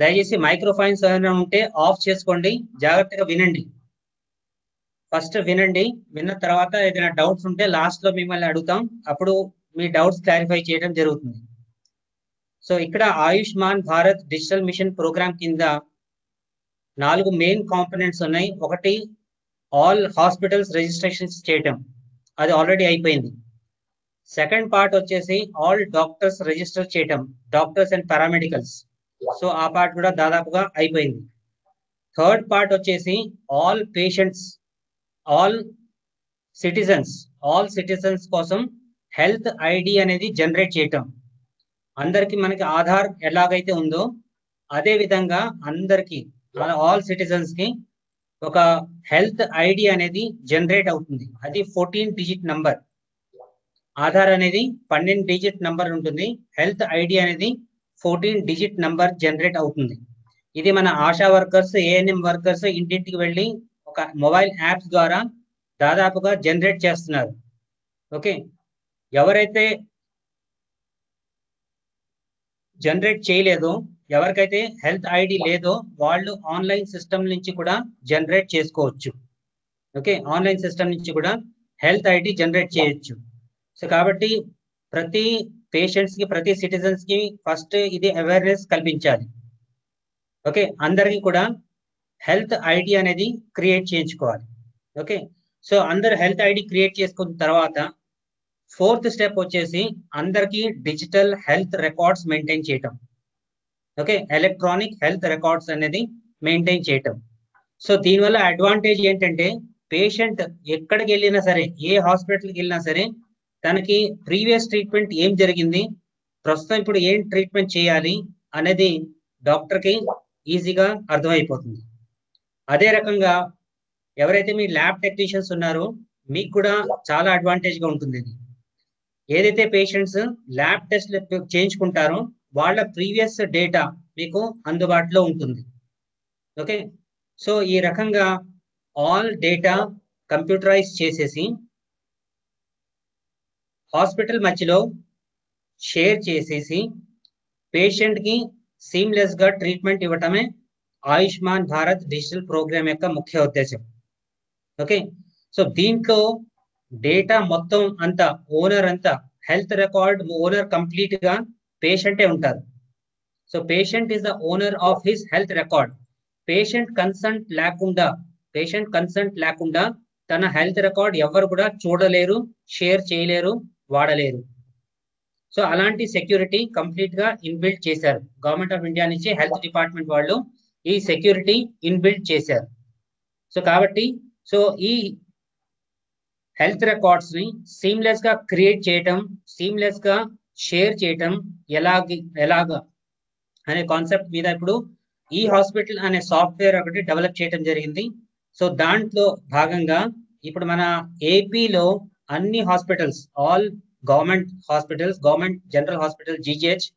దయచేసి మైక్రోఫోన్స్ ఏమైనా ఉంటే ఆఫ్ చేసుకోండి, జాగ్రత్తగా వినండి. ఫస్ట్ వినండి, విన్న తర్వాత ఏదైనా డౌట్స్ ఉంటే లాస్ట్ లో మిమ్మల్ని అడుగుతాం, అప్పుడు మీ డౌట్స్ క్లారిఫై చేయడం జరుగుతుంది. సో ఇక్కడ Ayushman Bharat digital mission programme కింద 4 మెయిన్ కాంపోనెంట్స్ ఉన్నాయి. ఒకటి ఆల్ హాస్పిటల్స్ రిజిస్ట్రేషన్స్ చేయటం, అది ఆల్రెడీ అయిపోయింది. సెకండ్ పార్ట్ వచ్చేసి ఆల్ డాక్టర్స్ రిజిస్టర్ చేయటం, డాక్టర్స్ అండ్ పారామెడికల్స్, సో ఆ పార్ట్ కూడా దాదాపుగా అయిపోయింది. థర్డ్ పార్ట్ వచ్చేసి ఆల్ పేషెంట్స్, ఆల్ సిటిజన్స్ కోసం హెల్త్ ఐడి అనేది జనరేట్ చేయటం. అందరికి మనకి ఆధార్ ఎలాగైతే ఉందో అదే విధంగా అందరికి ఆల్ సిటిజన్స్ కి ఒక హెల్త్ ఐడి అనేది జనరేట్ అవుతుంది. అది 14 డిజిట్ నంబర్. ఆధార్ అనేది 12 డిజిట్ నంబర్ ఉంటుంది, హెల్త్ ఐడి అనేది 14 డిజిట్ నంబర్ జనరేట్ అవుతుంది. ఇది మన ఆశా వర్కర్స్, ఏఎన్ఎం వర్కర్స్ ఇంటింటికి వెళ్ళి ఒక మొబైల్ యాప్స్ ద్వారా దాదాపుగా జనరేట్ చేస్తున్నారు. ఓకే, ఎవరైతే జనరేట్ చేయలేదో, ఎవరికైతే హెల్త్ ఐడి లేదో వాళ్ళు ఆన్లైన్ సిస్టమ్ నుంచి కూడా జనరేట్ చేసుకోవచ్చు. ఓకే, ఆన్లైన్ సిస్టమ్ నుంచి కూడా హెల్త్ ఐడి జనరేట్ చేయొచ్చు. సో కాబట్టి ప్రతి పేషెంట్స్ కి, ప్రతి సిటిజన్స్ కి ఫస్ట్ ఇది అవేర్నెస్ కల్పించాలి. ఓకే, అందరికీ కూడా హెల్త్ ఐడి అనేది క్రియేట్ చేయించుకోవాలి. ఓకే, సో అందరు హెల్త్ ఐడి క్రియేట్ చేసుకున్న తర్వాత ఫోర్త్ స్టెప్ వచ్చేసి అందరికీ డిజిటల్ హెల్త్ రికార్డ్స్ మెయింటైన్ చేయటం. ఓకే, ఎలక్ట్రానిక్ హెల్త్ రికార్డ్స్ అనేది మెయింటైన్ చేయటం. సో దీనివల్ల అడ్వాంటేజ్ ఏంటంటే పేషెంట్ ఎక్కడికి వెళ్ళినా సరే, ఏ హాస్పిటల్కి వెళ్ళినా సరే, తనకి ప్రీవియస్ ట్రీట్మెంట్ ఏం జరిగింది, ప్రస్తుతం ఇప్పుడు ఏం ట్రీట్మెంట్ చేయాలి అనేది డాక్టర్కి ఈజీగా అర్థమైపోతుంది. అదే రకంగా ఎవరైతే మీ ల్యాబ్ టెక్నీషియన్స్ ఉన్నారో మీకు కూడా చాలా అడ్వాంటేజ్గా ఉంటుంది. ఇది ఏదైతే పేషెంట్స్ ల్యాబ్ టెస్ట్ చేయించుకుంటారో వాళ్ళ ప్రీవియస్ డేటా మీకు అందుబాటులో ఉంటుంది. ఓకే, సో ఈ రకంగా ఆల్ డేటా కంప్యూటరైజ్ చేసేసి హాస్పిటల్ మధ్యలో షేర్ చేసేసి పేషెంట్కి సీమ్లెస్గా ట్రీట్మెంట్ ఇవ్వటమే ఆయుష్మాన్ భారత్ డిజిటల్ ప్రోగ్రామ్ యొక్క ముఖ్య ఉద్దేశం. ఓకే, సో దీంట్లో డేటా మొత్తం అంతా, ఓనర్ అంతా, హెల్త్ రికార్డ్ ఓనర్ కంప్లీట్ గా పేషెంటే ఉంటారు. So patient is the owner of his health record. Patient consent లేకుండా తన హెల్త్ రికార్డ్ ఎవరు కూడా చూడలేరు, షేర్ చేయలేరు, వాడలేరు. సో అలాంటి సెక్యూరిటీ కంప్లీట్ గా ఇన్బిల్డ్ చేశారు. గవర్నమెంట్ ఆఫ్ ఇండియా నుంచి హెల్త్ డిపార్ట్మెంట్ వాళ్ళు ఈ సెక్యూరిటీ ఇన్బిల్డ్ చేశారు. సో కాబట్టి సో ఈ హెల్త్ రికార్డ్స్ ని సీమ్లెస్ గా క్రియేట్ చేయటం, సీమ్లెస్ గా షేర్ చేయటం ఎలాగా అనే కాన్సెప్ట్ మీద ఇప్పుడు ఈ హాస్పిటల్ అనే సాఫ్ట్వేర్ ఒకటి డెవలప్ చేయడం జరిగింది. సో దాంట్లో భాగంగా ఇప్పుడు మన ఏపీలో అన్ని hospitals, all government hospitals, government general hospital GGH,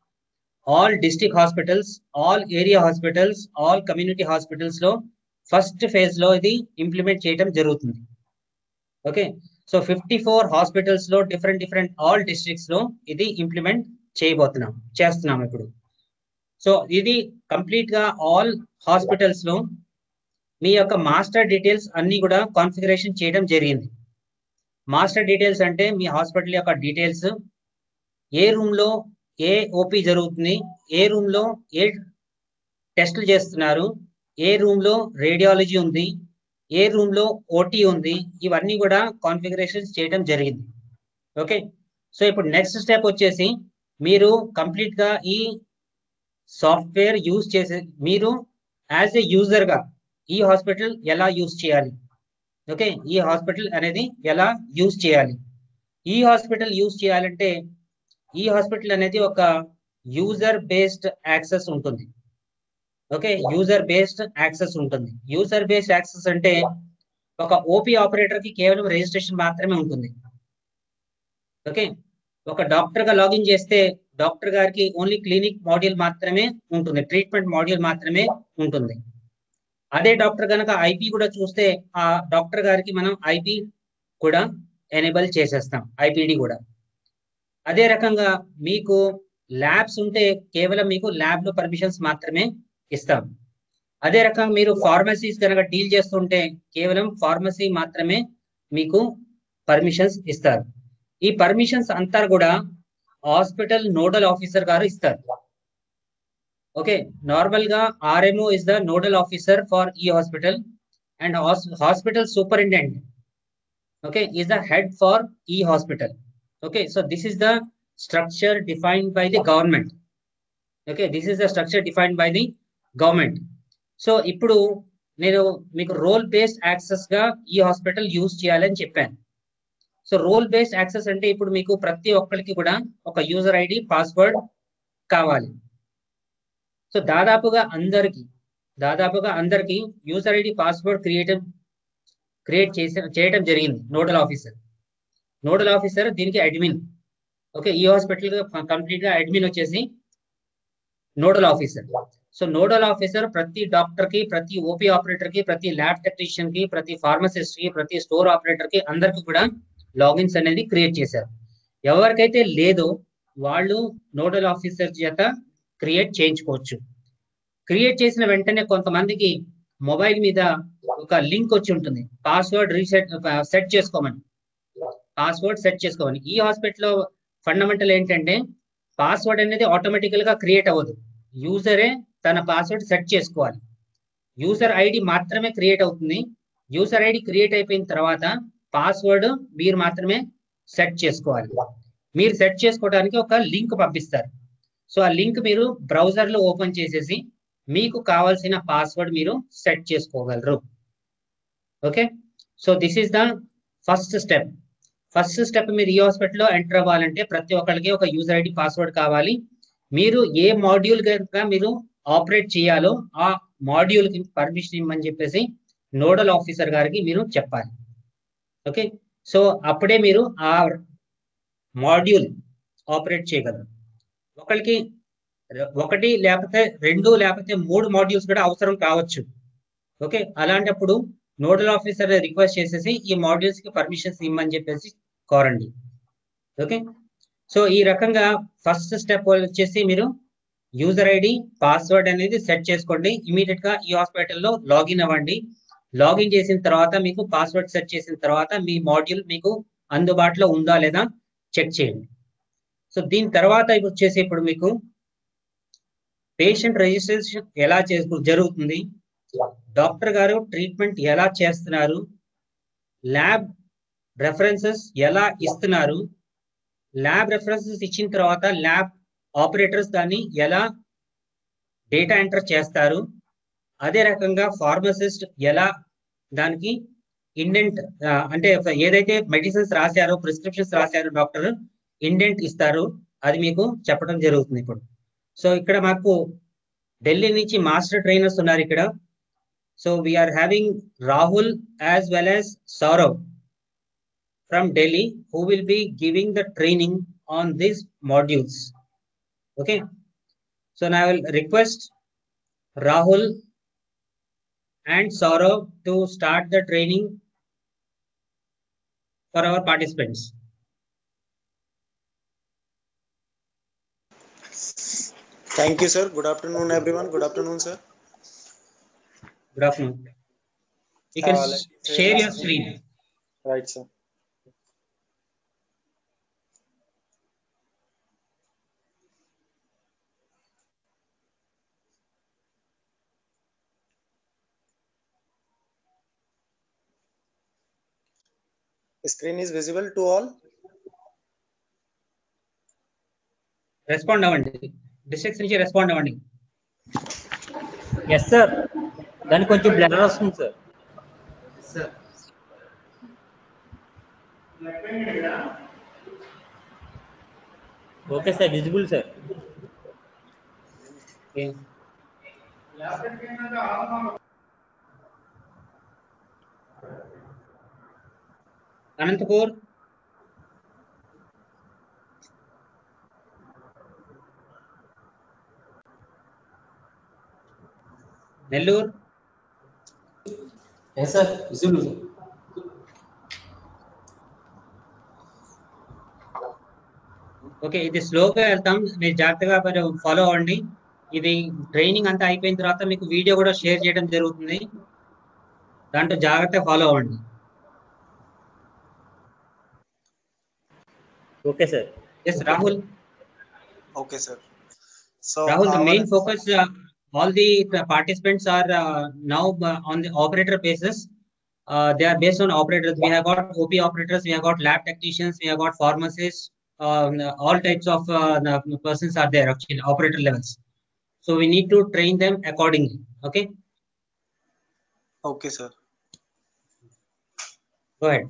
all district hospitals, all area hospitals, all community hospitals లో ఫస్ట్ ఫేజ్ లో ఇది ఇంప్లిమెంట్ చేయడం జరుగుతుంది. ఓకే, సో 54 హాస్పిటల్స్ లో డిఫరెంట్ ఆల్ డిస్ట్రిక్ట్స్ లో ఇది ఇంప్లిమెంట్ చేస్తున్నాం ఇప్పుడు. సో ఇది కంప్లీట్ గా ఆల్ హాస్పిటల్స్ లో మీ యొక్క మాస్టర్ డీటెయిల్స్ అన్ని కూడా కాన్ఫిగరేషన్ చేయడం జరిగింది. మాస్టర్ డీటెయిల్స్ అంటే మీ హాస్పిటల్ యొక్క డీటెయిల్స్, ఏ రూమ్ లో ఏ ఓపీ జరుగుతుంది, ఏ రూమ్ లో ఏ టెస్టులు చేస్తున్నారు, ఏ రూమ్ లో రేడియాలజీ ఉంది, ఏ రూమ్ లో ఓటీ ఉంది, ఇవన్నీ కూడా కాన్ఫిగరేషన్ చేయడం జరిగింది. ఓకే, సో ఇప్పుడు నెక్స్ట్ స్టెప్ వచ్చేసి మీరు కంప్లీట్ గా ఈ సాఫ్ట్వేర్ యూజ్ చేసే, మీరు యాజ్ ఏ యూజర్ గా ఈ హాస్పిటల్ ఎలా యూజ్ చేయాలి, ఓకే, ఈ హాస్పిటల్ అనేది ఎలా యూజ్ చేయాలి. ఈ హాస్పిటల్ యూజ్ చేయాలంటే ఈ హాస్పిటల్ అనేది ఒక యూజర్ బేస్డ్ యాక్సెస్ ఉంటుంది. ఓకే, యూజర్ బేస్డ్ యాక్సెస్ ఉంటుంది. యూజర్ బేస్డ్ యాక్సెస్ అంటే ఒక ఓపీ ఆపరేటర్ కి కేవలం రిజిస్ట్రేషన్ మాత్రమే ఉంటుంది. ఓకే, ఒక డాక్టర్ గా లాగిన్ చేస్తే డాక్టర్ గారికి ఓన్లీ క్లినిక్ మాడ్యూల్ మాత్రమే ఉంటుంది, ట్రీట్మెంట్ మాడ్యూల్ మాత్రమే ఉంటుంది. అదే డాక్టర్ కనుక ఐపీ కూడా చూస్తే ఆ డాక్టర్ గారికి మనం ఐపీ కూడా ఎనేబుల్ చేసేస్తాం, ఐపీడి కూడా. అదే రకంగా మీకు ల్యాబ్స్ ఉంటే కేవలం మీకు ల్యాబ్ లో పర్మిషన్స్ మాత్రమే ఇస్తాం. అదే రకంగా మీరు ఫార్మసీస్ కనుక డీల్ చేస్తుంటే కేవలం ఫార్మసీ మాత్రమే మీకు పర్మిషన్స్ ఇస్తారు. ఈ పర్మిషన్స్ అంతా కూడా హాస్పిటల్ నోడల్ ఆఫీసర్ గారు ఇస్తారు. ఓకే, నార్మల్ గా RMO is the nodal officer for ఈ hospital and hospital superintendent, okay, is the head for e-hospital. Okay, so this is the structure defined by the government. Okay, this is the structure defined by the government. So ఇప్పుడు నేను మీకు role based access గా ఈ hospital use చేయాలని చెప్పాను. So role based access అంటే ఇప్పుడు మీకు ప్రతి ఒక్కరికి కూడా ఒక యూజర్ ఐడి పాస్వర్డ్ కావాలి. సో దాదాపుగా అందరికి యూజర్ ఐడి పాస్వర్డ్ చేయడం జరిగింది. నోడల్ ఆఫీసర్ దీనికి అడ్మిన్. ఓకే, ఈ హాస్పిటల్ కంప్లీట్ గా అడ్మిన్ వచ్చేసి nodal officer. So nodal officer ప్రతి డాక్టర్ కి, ప్రతి ఓపీ ఆపరేటర్ కి, ప్రతి ల్యాబ్ టెక్నీషియన్ కి, ప్రతి ఫార్మసిస్ట్ కి, ప్రతి స్టోర్ ఆపరేటర్ కి అందరికి కూడా లాగిన్స్ అనేది క్రియేట్ చేశారు. ఎవరికైతే లేదో వాళ్ళు నోడల్ ఆఫీసర్ చేత క్రియేట్ చేయించుకోవచ్చు. క్రియేట్ చేసిన వెంటనే కొంతమందికి మొబైల్ మీద ఒక లింక్ వచ్చి ఉంటుంది, పాస్వర్డ్ సెట్ చేసుకోమని. ఈ హాస్పిటల్లో ఫండమెంటల్ ఏంటంటే పాస్వర్డ్ అనేది ఆటోమేటికల్ గా క్రియేట్ అవ్వదు, యూజరే తన పాస్వర్డ్ సెట్ చేసుకోవాలి. యూజర్ ఐడి మాత్రమే క్రియేట్ అవుతుంది. యూజర్ ఐడి క్రియేట్ అయిపోయిన తర్వాత పాస్వర్డ్ మీరు మాత్రమే సెట్ చేసుకోవాలి. మీరు సెట్ చేసుకోవడానికి ఒక లింక్ పంపిస్తారు. సో ఆ లింక్ మీరు బ్రౌజర్ లో ఓపెన్ చేసేసి మీకు కావాల్సిన పాస్వర్డ్ మీరు సెట్ చేసుకోగలరు. Okay, so this is the first step. మీరు ఈ హాస్పిటల్లో ఎంటర్ అవ్వాలంటే ప్రతి ఒక్కరికి ఒక యూజర్ ఐడి పాస్వర్డ్ కావాలి. మీరు ఏ మాడ్యూల్ కనుక మీరు ఆపరేట్ చేయాలో ఆ మాడ్యూల్ కి పర్మిషన్ ఇవ్వమని చెప్పేసి నోడల్ ఆఫీసర్ గారికి మీరు చెప్పాలి. ఓకే, సో అప్పుడే మీరు ఆ మాడ్యూల్ ఆపరేట్ చేయగలరు. ఒకటి లేకపోతే 2 లేకపోతే 3 మాడ్యూల్స్ కూడా అవసరం కావచ్చు. ఓకే, అలాంటప్పుడు నోడల్ ఆఫీసర్ రిక్వెస్ట్ చేసేసి ఈ మాడ్యూల్స్ కి పర్మిషన్స్ ఇవ్వమని చెప్పేసి కోరండి. ఓకే, సో ఈ రకంగా ఫస్ట్ స్టెప్ వచ్చేసి మీరు యూజర్ ఐడి పాస్వర్డ్ అనేది సెట్ చేసుకోండి. ఇమీడియట్ గా ఈ హాస్పిటల్లో లాగిన్ అవ్వండి. లాగిన్ చేసిన తర్వాత మీకు పాస్వర్డ్ సెట్ చేసిన తర్వాత మీ మాడ్యూల్ మీకు అందుబాటులో ఉందా లేదా చెక్ చేయండి. సో దీని తర్వాత వచ్చేసి ఇప్పుడు మీకు పేషెంట్ రిజిస్ట్రేషన్ ఎలా జరుగుతుంది, డాక్టర్ గారు ట్రీట్మెంట్ ఎలా చేస్తున్నారు, ల్యాబ్ రెఫరెన్సెస్ ఎలా ఇస్తున్నారు, ల్యాబ్ రెఫరెన్సెస్ ఇచ్చిన తర్వాత ల్యాబ్ ఆపరేటర్స్ దాన్ని ఎలా డేటా ఎంటర్ చేస్తారు, అదే రకంగా ఫార్మసిస్ట్ ఎలా దానికి ఇండెంట్ అంటే ఏదైతే మెడిసిన్స్ రాశారో, ప్రిస్క్రిప్షన్స్ రాశారో డాక్టర్ ఇండెంట్ ఇస్తారు, అది మీకు చెప్పడం జరుగుతుంది ఇప్పుడు. సో ఇక్కడ మాకు ఢిల్లీ నుంచి మాస్టర్ ట్రైనర్స్ ఉన్నారు ఇక్కడ. So we are having Rahul as well as Sourav from Delhi who will be giving the training on these modules. Okay, so now I will request Rahul and Saurav to start the training for our participants. Thank you, sir. Good afternoon, everyone. Good afternoon, sir. Good afternoon. You can share your screen. Right, sir. The screen is visible to all. Respond అవ్వండి, districts నుంచి respond అవ్వండి. Yes sir, దానికి కొంచెం blur వస్తుంది sir. Sir okay sir, visible sir. Anantapur, Nellore. Yes sir, visible sir. Okay, ఇది స్లోగా వెళ్తాం, మీరు జాగ్రత్తగా ఫాలో అవ్వండి. ఇది ట్రైనింగ్ అంతా అయిపోయిన తర్వాత మీకు వీడియో కూడా షేర్ చేయడం జరుగుతుంది. దాంట్లో జాగ్రత్తగా ఫాలో అవ్వండి. Okay sir. Yes Rahul. Okay, sir. So Rahul, the our main focus, all the participants are now on the operator basis. They are based on operators. We have got OP operators, we have got lab technicians, we have got pharmacists. All types of persons are there actually, operator levels. So we need to train them accordingly. Okay, okay, sir. go ahead.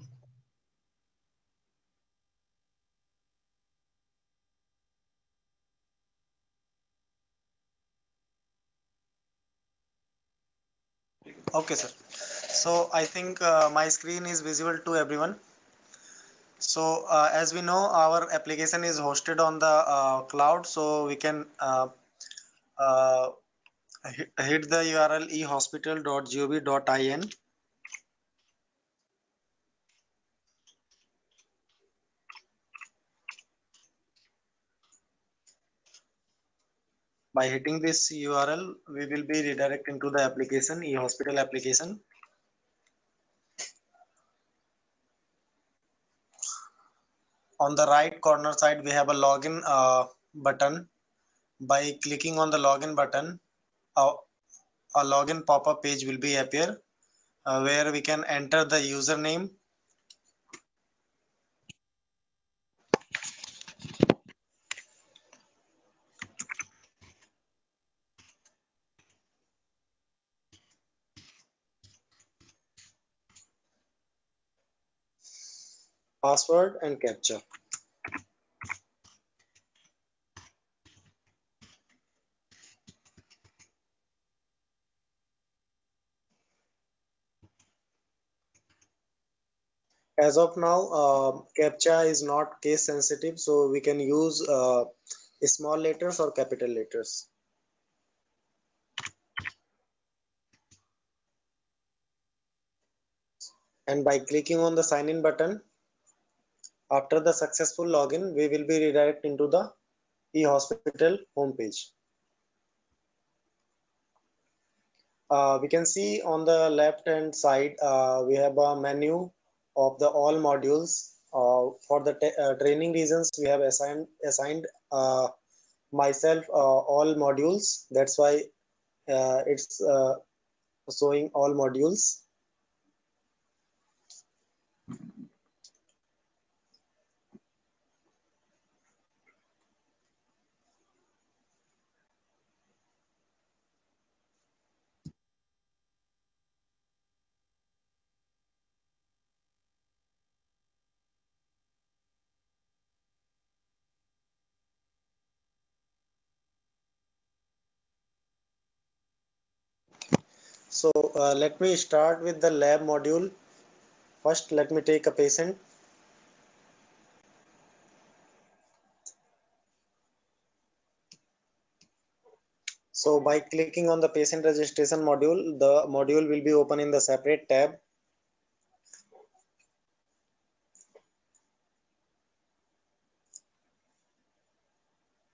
Okay, sir. So I think my screen is visible to everyone. So as we know, our application is hosted on the cloud, so we can uh, hit the URL ehospital.gov.in. By hitting this URL, we will be redirected into the application, eHospital application. On the right corner side, we have a login button. By clicking on the login button, a login pop-up page will be appear where we can enter the username, password, and captcha. As of now, captcha is not case sensitive, so we can use small letters or capital letters. And by clicking on the sign in button, after the successful login, we will be redirected into the eHospital homepage. We can see on the left hand side, we have a menu of the all modules. For the training reasons, we have assigned myself all modules. That's why it's showing all modules. So let me start with the lab module. First, let me take a patient. So by clicking on the patient registration module, the module will be open in the separate tab.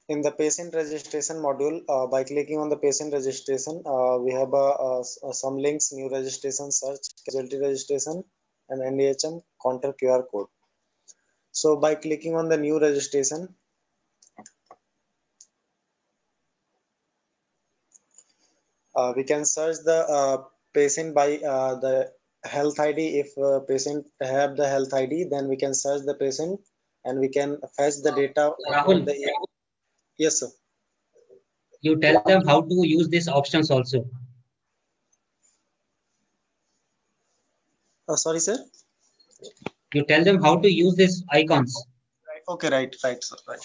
In the patient registration module, by clicking on the patient registration, we have some links: new registration, search, casualty registration, and NDHM counter QR code. So by clicking on the new registration, we can search the patient by the health ID. If patient have the health ID, then we can search the patient and we can fetch the data from Rahul, the. Yes, sir. you tell them how to use these options also. Sorry, sir. You tell them how to use these icons. Right. Okay, right, sir, right.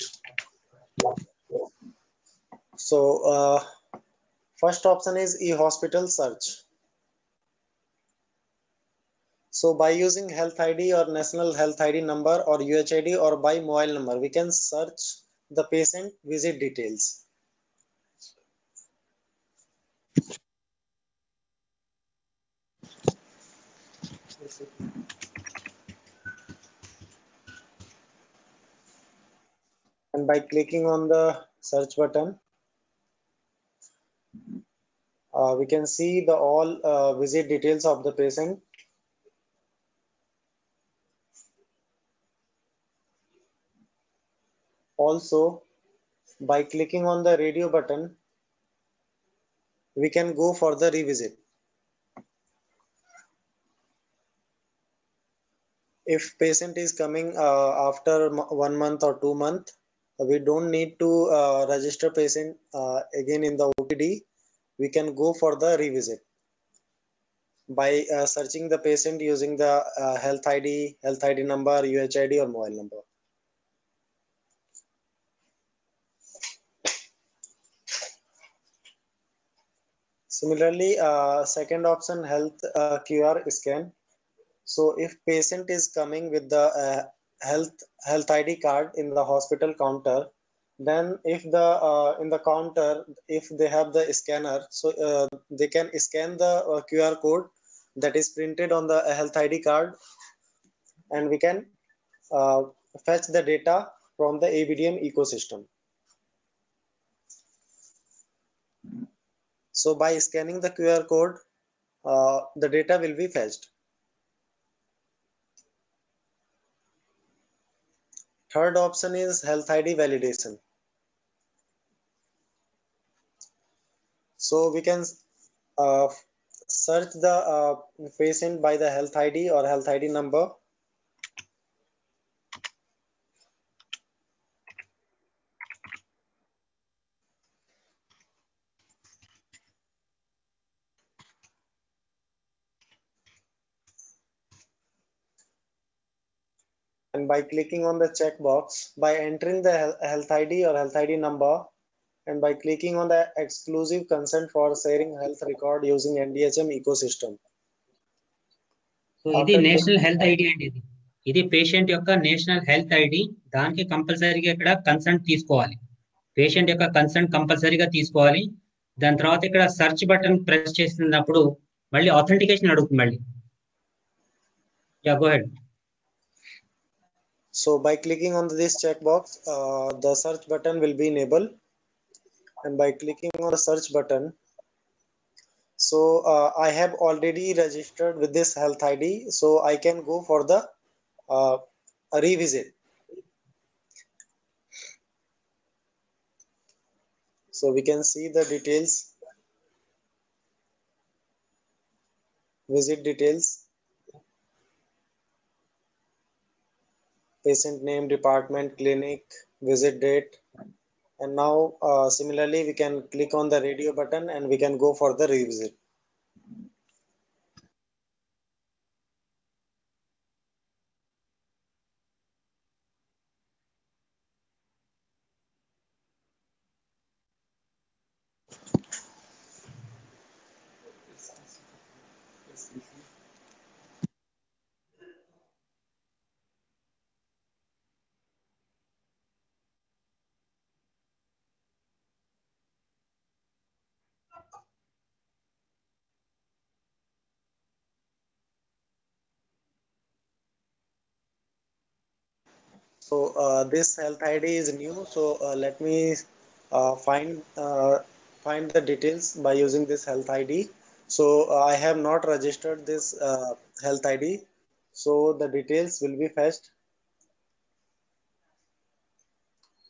So first option is e-hospital search. So by using health ID or national health ID number or UHID or by mobile number, we can search the patient visit details. And by clicking on the search button, We can see the all visit details of the patient. Also, by clicking on the radio button, we can go for the revisit. If patient is coming after 1 month or 2 months, we don't need to register patient again in the OPD. We can go for the revisit by searching the patient using the health ID number, UHID or mobile number. Similarly, second option, health QR scan. So if patient is coming with the health ID card in the hospital counter, then if the in the counter, if they have the scanner, so they can scan the QR code that is printed on the health ID card, and we can uh, fetch the data from the ABDM ecosystem. So by scanning the QR code, the data will be fetched. Third option is health ID validation. So we can uh, search the patient by the health ID or health ID number. And by clicking on the checkbox, by entering the health ID or health ID number, and by clicking on the exclusive consent for sharing health record using NDHM ecosystem. So ఇది After national clicking, health ID అండి. ఇది patient యొక్క national health ID. దానికి కంపల్సరీగా ఇక్కడ consent తీసుకోవాలి. Patient యొక్క consent కంపల్సరీగా తీసుకోవాలి. దాని తర్వాత ఇక్కడ సెర్చ్ బటన్ ప్రెస్ చేసినప్పుడు మళ్ళీ ఆథెంటికేషన్ అడుగుతుంది మళ్ళీ. Yeah go head. so by clicking on this checkbox, the search button will be enabled, and by clicking on the search button, so I have already registered with this health ID, so I can go for the revisit. So we can see the details, visit details, patient name, department, clinic, visit date, and now similarly we can click on the radio button and we can go for the revisit. So this health ID is new, so let me find the details by using this health ID. So I have not registered this health ID, so the details will be fetched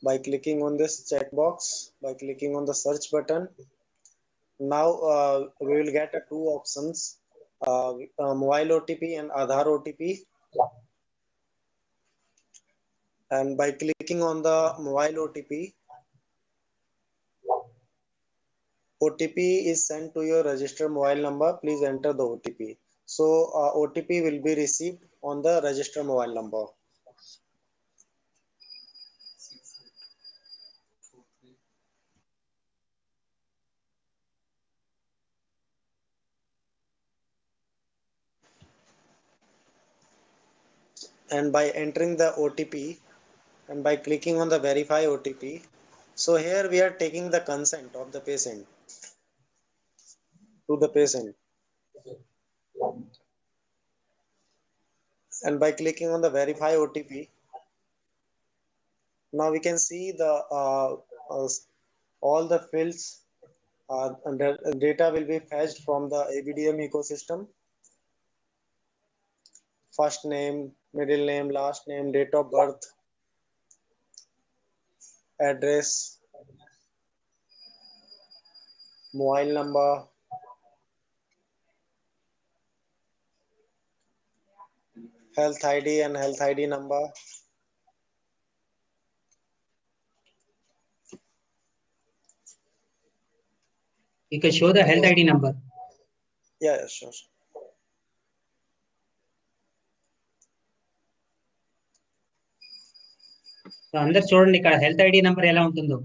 by clicking on this checkbox, by clicking on the search button. Now we will get two options, mobile OTP and Aadhaar OTP. And by clicking on the mobile OTP is sent to your registered mobile number. Please enter the OTP. So OTP will be received on the registered mobile number. And by entering the OTP and by clicking on the verify OTP, so here we are taking the consent of the patient to the patient. And by clicking on the verify OTP, now we can see the all the fields and the data will be fetched from the ABDM ecosystem. First name, middle name, last name, date of birth, address, mobile number, health ID and health ID number. You can show the health ID number. Yeah, sure. So అందరు చూడండి ఇక్కడ health ID number ఎలా ఉంటుందో.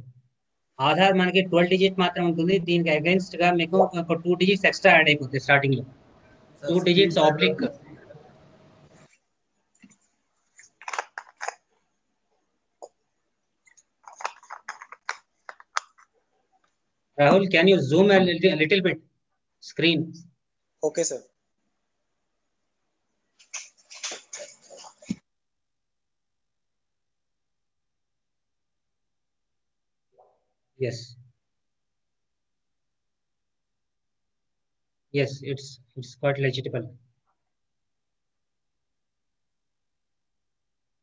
ఆధార్ మనకి 12 digit మాత్రం ఉంటుంది. దీనికి against గా మీకు ఒక 2 డిజిట్స్ ఎక్స్ట్రా యాడ్ అయిపోతుంది స్టార్టింగ్ లో. 2 digits oblique. Rahul, can you zoom a little bit screen? Okay, sir. Yes. Yes, it's quite legible.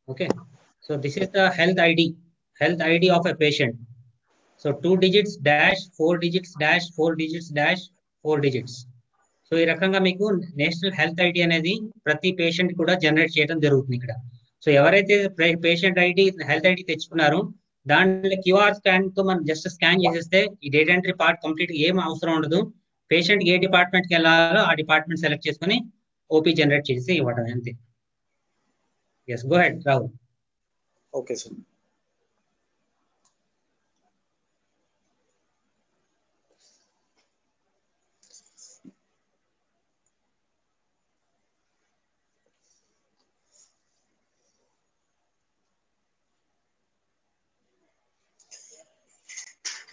Okay. So this is the health ID of a patient. So 2 digits dash 4 digits dash 4 digits dash 4 digits. So ఈ రకంగా మీకు national health ID అనేది ప్రతి patient కూడా generate చేయడం జరుగుతుంది ఇక్కడ. So ఎవరైతే పేషెంట్ ఐడి హెల్త్ ఐడి తెచ్చుకున్నారో దాంట్లో క్యూఆర్ స్కాన్ తో మనం జస్ట్ స్కాన్ చేసేస్తే ఈ డేటా ఎంట్రీ పార్ట్ కంప్లీట్ ఏం అవసరం ఉండదు. పేషెంట్ ఏ డిపార్ట్మెంట్ కి వెళ్ళాలో ఆ డిపార్ట్మెంట్ సెలెక్ట్ చేసుకుని ఓపీ జనరేట్ చేసి ఇవ్వడం అంతే. Yes, go head Rahul. Okay, sir.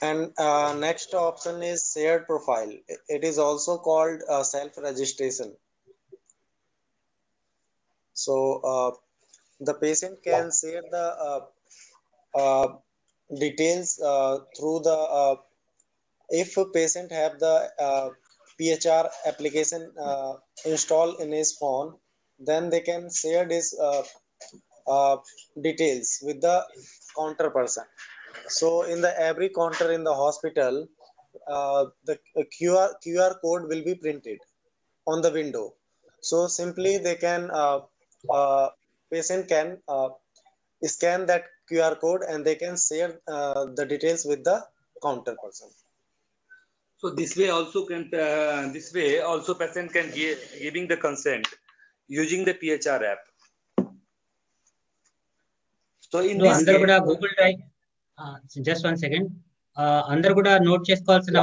And next option is shared profile. It is also called self-registration. So the patient can share the details through the if a patient have the PHR application installed in his phone, then they can share this details with the counter person. So in the every counter in the hospital, the QR code will be printed on the window. So simply they can patient can scan that QR code and they can share the details with the counter person. So this way also patient can giving the consent using the PHR app. So in this అందరూ కూడా Google drive just 1 second అందరూ కూడా note చేసుకోవాల్సిన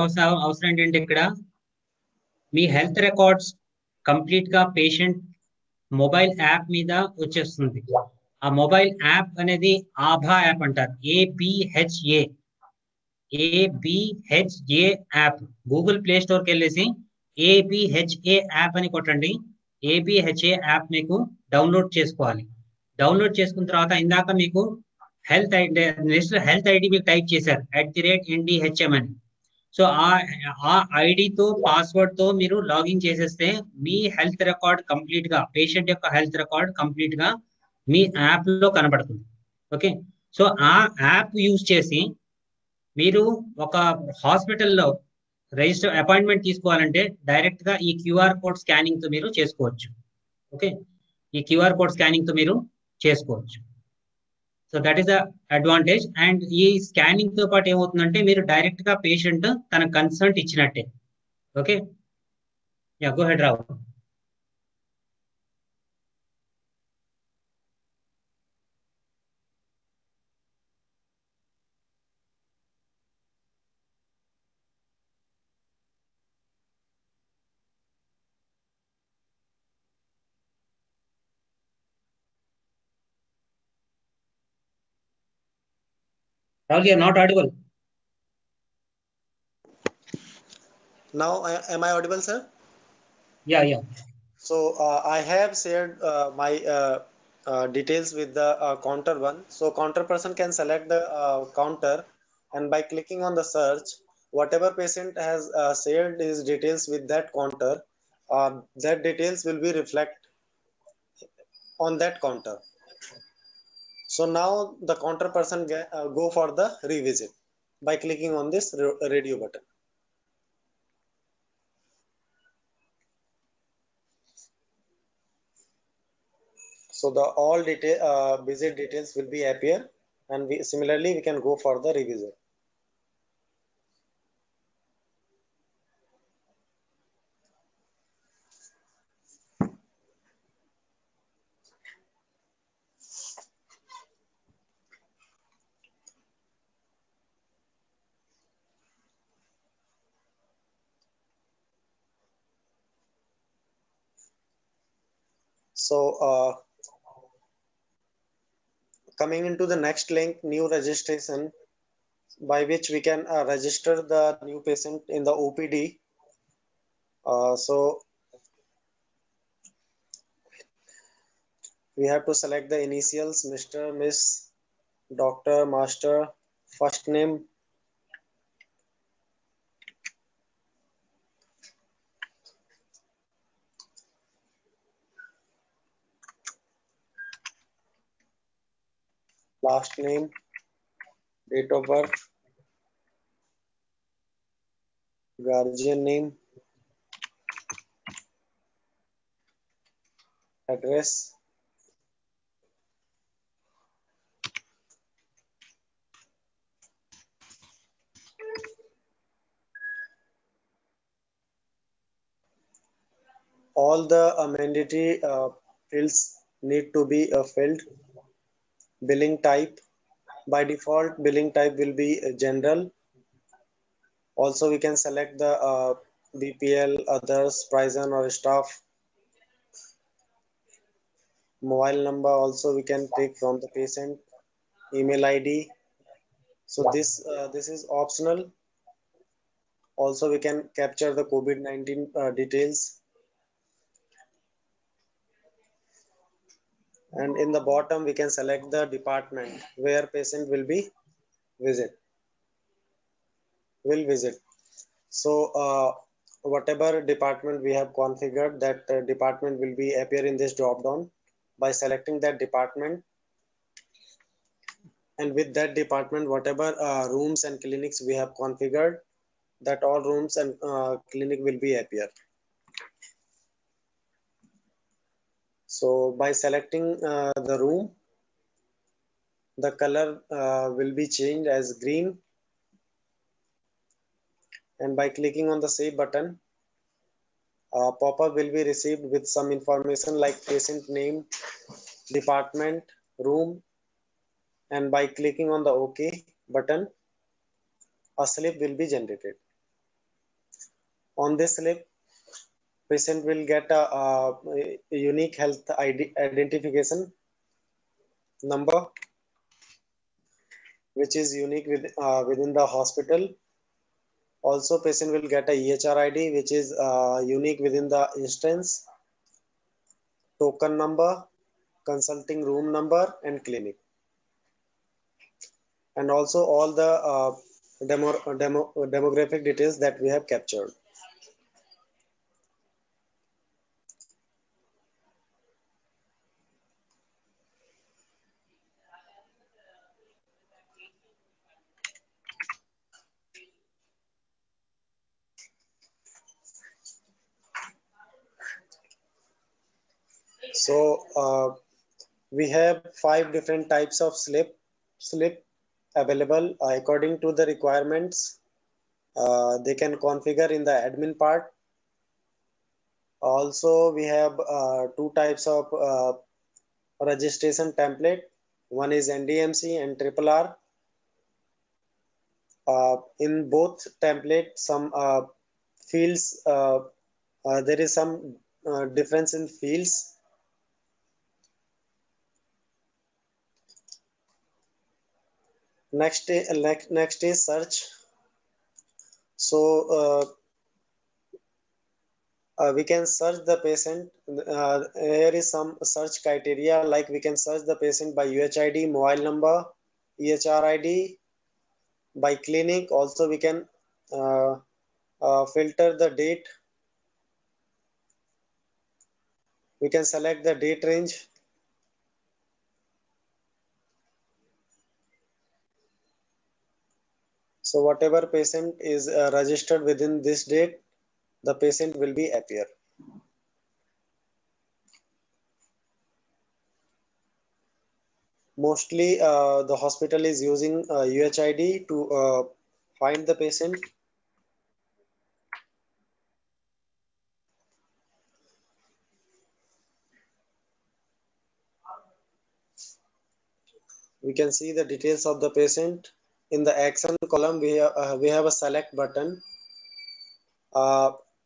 అవసరం ఏంటంటే ఇక్కడ మీ health records complete గా patient mobile app మీద వచ్చేస్తుంది. ఆ మొబైల్ యాప్ అనేది ఆభా యాప్ అంటారు. ABHA app. Google play store కి వెళ్ళేసి ఏబిహెచ్ఏ యాప్ అని కొట్టండి. ఏబిహెచ్ఏ యాప్ మీకు డౌన్లోడ్ చేసుకోవాలి. డౌన్లోడ్ చేసుకున్న తర్వాత ఇందాక మీకు health ID national health ID మీకు టైప్ చేశారు @NDHM అని. సో ఆ ఐడితో పాస్వర్డ్ తో మీరు లాగిన్ చేసేస్తే మీ హెల్త్ రికార్డ్ కంప్లీట్ గా పేషెంట్ యొక్క హెల్త్ రికార్డ్ కంప్లీట్ గా మీ యాప్ లో కనబడుతుంది. ఓకే. సో ఆ యాప్ యూజ్ చేసి మీరు ఒక హాస్పిటల్లో రిజిస్టర్ అపాయింట్మెంట్ తీసుకోవాలంటే డైరెక్ట్ గా ఈ క్యూఆర్ కోడ్ స్కానింగ్ తో మీరు చేసుకోవచ్చు. ఓకే, ఈ క్యూఆర్ కోడ్ స్కానింగ్ తో మీరు చేసుకోవచ్చు. So that is the advantage. And ఈ స్కానింగ్ తో పాటు ఏమవుతుందంటే మీరు డైరెక్ట్ గా పేషెంట్ తన కన్సర్ట్ ఇచ్చినట్టే. Okay, yeah go ahead Rao. Rahul, you are not audible. Now, am I audible, sir? Yeah. So I have shared my details with the counter one. So counter person can select the counter, and by clicking on the search, whatever patient has shared his details with that counter, that details will be reflect on that counter. So now the counter person go for the revisit by clicking on this radio button. So the all detail visit details will be appear, and similarly we can go for the revisit. So coming into the next link, new registration, by which we can register the new patient in the OPD. So we have to select the initials, Mr., Miss, Doctor, Master, first name, last name, date of birth, guardian name, address, all the mandatory fields need to be filled. Billing type, by default billing type will be general. Also we can select the BPL, others, prison or staff. Mobile number also we can take from the patient. Email ID. So this is optional. Also we can capture the COVID-19 details. And in the bottom we can select the department where patient will be visit. So whatever department we have configured, that department will be appear in this drop down by selecting that department. And with that department, whatever rooms and clinics we have configured, that all rooms and clinic will be appear. So by selecting the room, the color will be changed as green, and by clicking on the save button, pop-up will be received with some information like patient name, department, room, and by clicking on the OK button, a slip will be generated. On this slip, patient will get a unique health identification number, which is unique within the hospital. Also, patient will get a EHR ID, which is unique within the instance, token number, consulting room number, and clinic. And also all the demographic details that we have captured. So we have 5 different types of slip available according to the requirements. They can configure in the admin part. Also, we have 2 types of registration template. One is NDMC and Triple R. In both templates, some fields, there is some difference in fields. Next is search. So we can search the patient. Here is some search criteria, like we can search the patient by UHID, mobile number, EHR ID, by clinic. Also we can filter the date. We can select the date range. So whatever patient is registered within this date, the patient will be appear. Mostly the hospital is using UHID to find the patient. We can see the details of the patient. In the action column, we have a select button.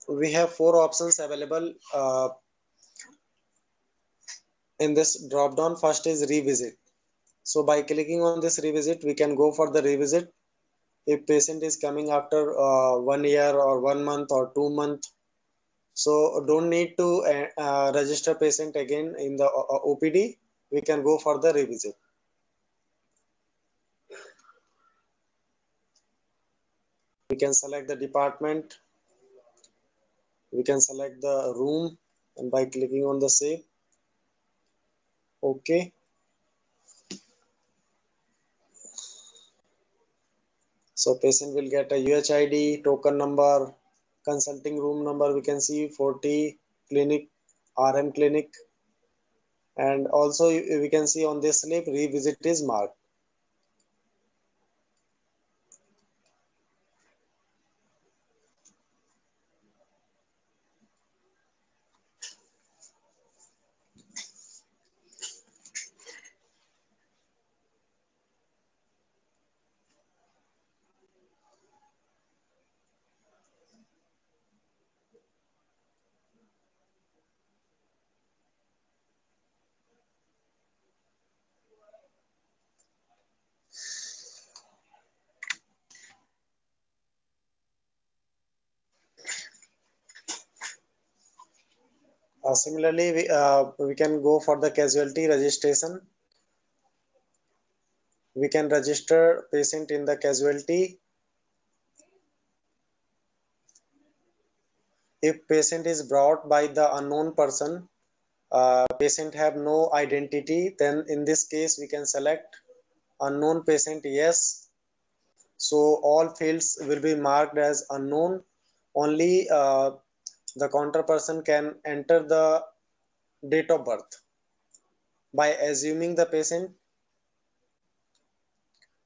We have 4 options available in this drop down. First is revisit. So by clicking on this revisit, we can go for the revisit. If patient is coming after 1 year or 1 month or 2 months, so don't need to register patient again in the OPD. We can go for the revisit. We can select the department. We can select the room, and by clicking on the save. Okay. So patient will get a UHID, token number, consulting room number. We can see 40 clinic, RM clinic, and also we can see on this slip revisit is marked. Similarly, we can go for the casualty registration. We can register patient in the casualty. If patient is brought by the unknown person, patient have no identity, then in this case we can select unknown patient yes. So all fields will be marked as unknown. Only the counter person can enter the date of birth by assuming the patient,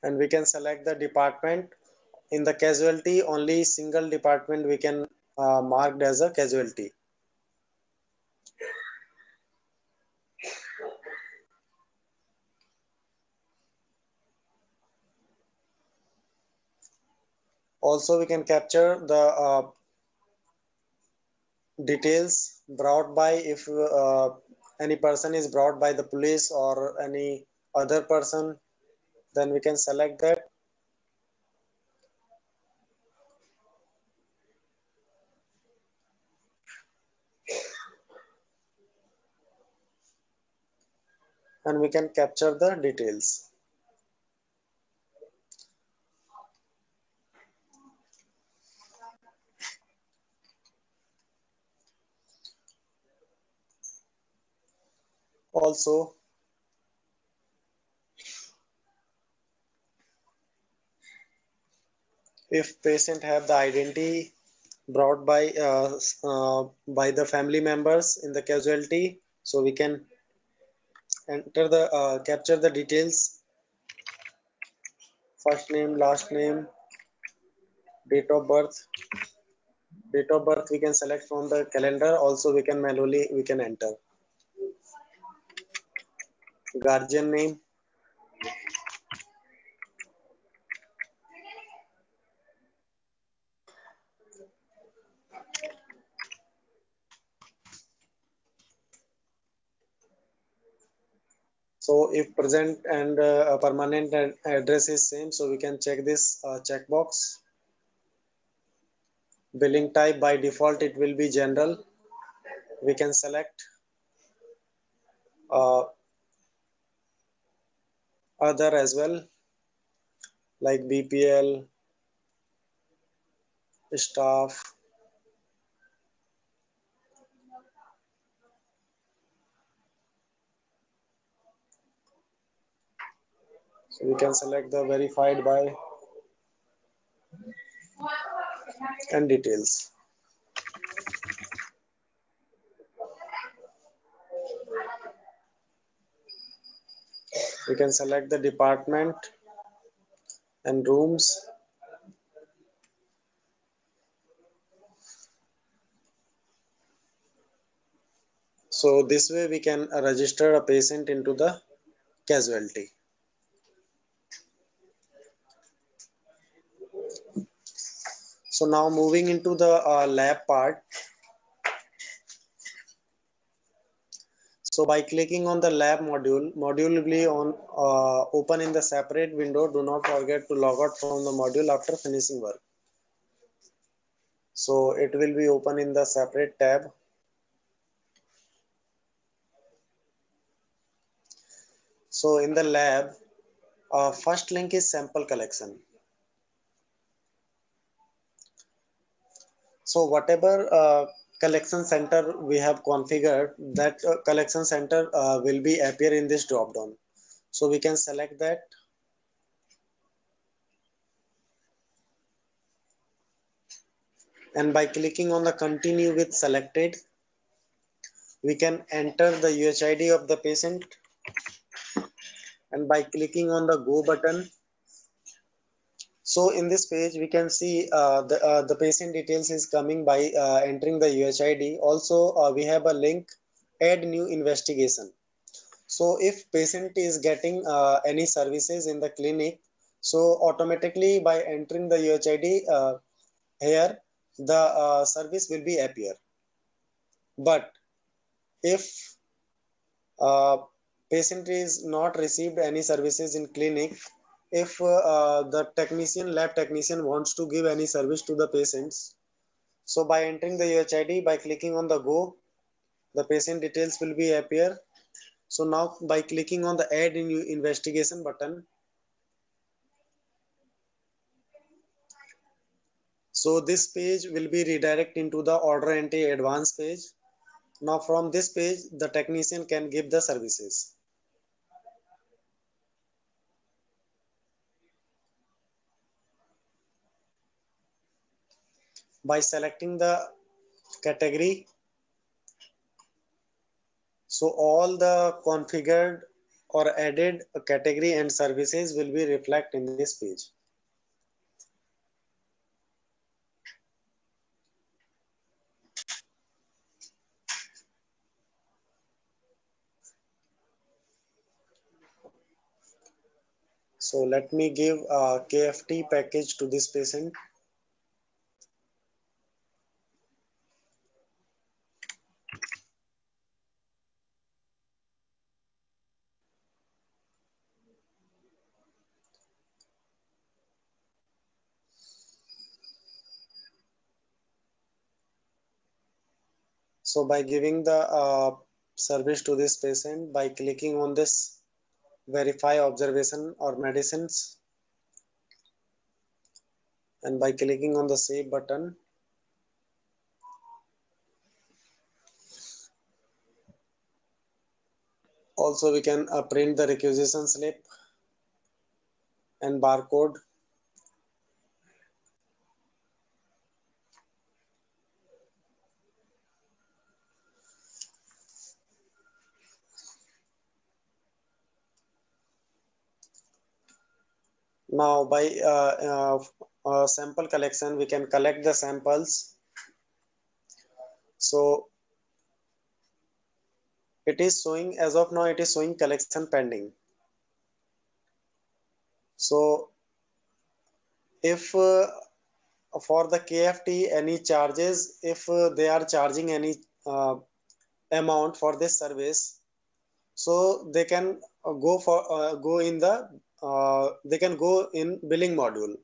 and we can select the department. In the casualty, only single department we can marked as a casualty. Also, we can capture the details brought by, if any person is brought by the police or any other person, then we can select that. And we can capture the details. Also, if patient have the identity brought by the family members in the casualty, so we can enter the capture the details: first name, last name, date of birth. Date of birth we can select from the calendar. Also, we can manually enter. Guardian name. So if present and permanent address is same, so we can check this checkbox. Billing type, by default it will be general. We can select other as well, like BPL, staff. So we can select the verified by and details. We can select the department and rooms. So this way we can register a patient into the casualty. So now moving into the lab part. So by clicking on the lab module will be on open in the separate window. Do not forget to log out from the module after finishing work. So it will be open in the separate tab. So in the lab, first link is sample collection. So whatever collection center we have configured, that collection center will be appear in this drop down. So we can select that. And by clicking on the continue with selected, we can enter the UHID of the patient. And by clicking on the go button, so in this page we can see the patient details is coming by entering the UHID. Also we have a link, add new investigation. So if patient is getting any services in the clinic, so automatically by entering the UHID here, the service will be appear. But if patient is not received any services in clinic, if the lab technician wants to give any service to the patients, so by entering the UHID, by clicking on the go, the patient details will be appear. So now by clicking on the add new investigation button, so this page will be redirect into the order entry advanced page. Now from this page, the technician can give the services. By selecting the category, so all the configured or added category and services will be reflected in this page. So let me give a KFT package to this patient. So by giving the service to this patient, by clicking on this verify observation or medicines, and by clicking on the save button, also we can print the requisition slip and barcode. Now by sample collection, we can collect the samples. So it is showing, as of now it is showing collection pending. So if for the KFT any charges, if they are charging any amount for this service, so they can go in the they can go in billing module,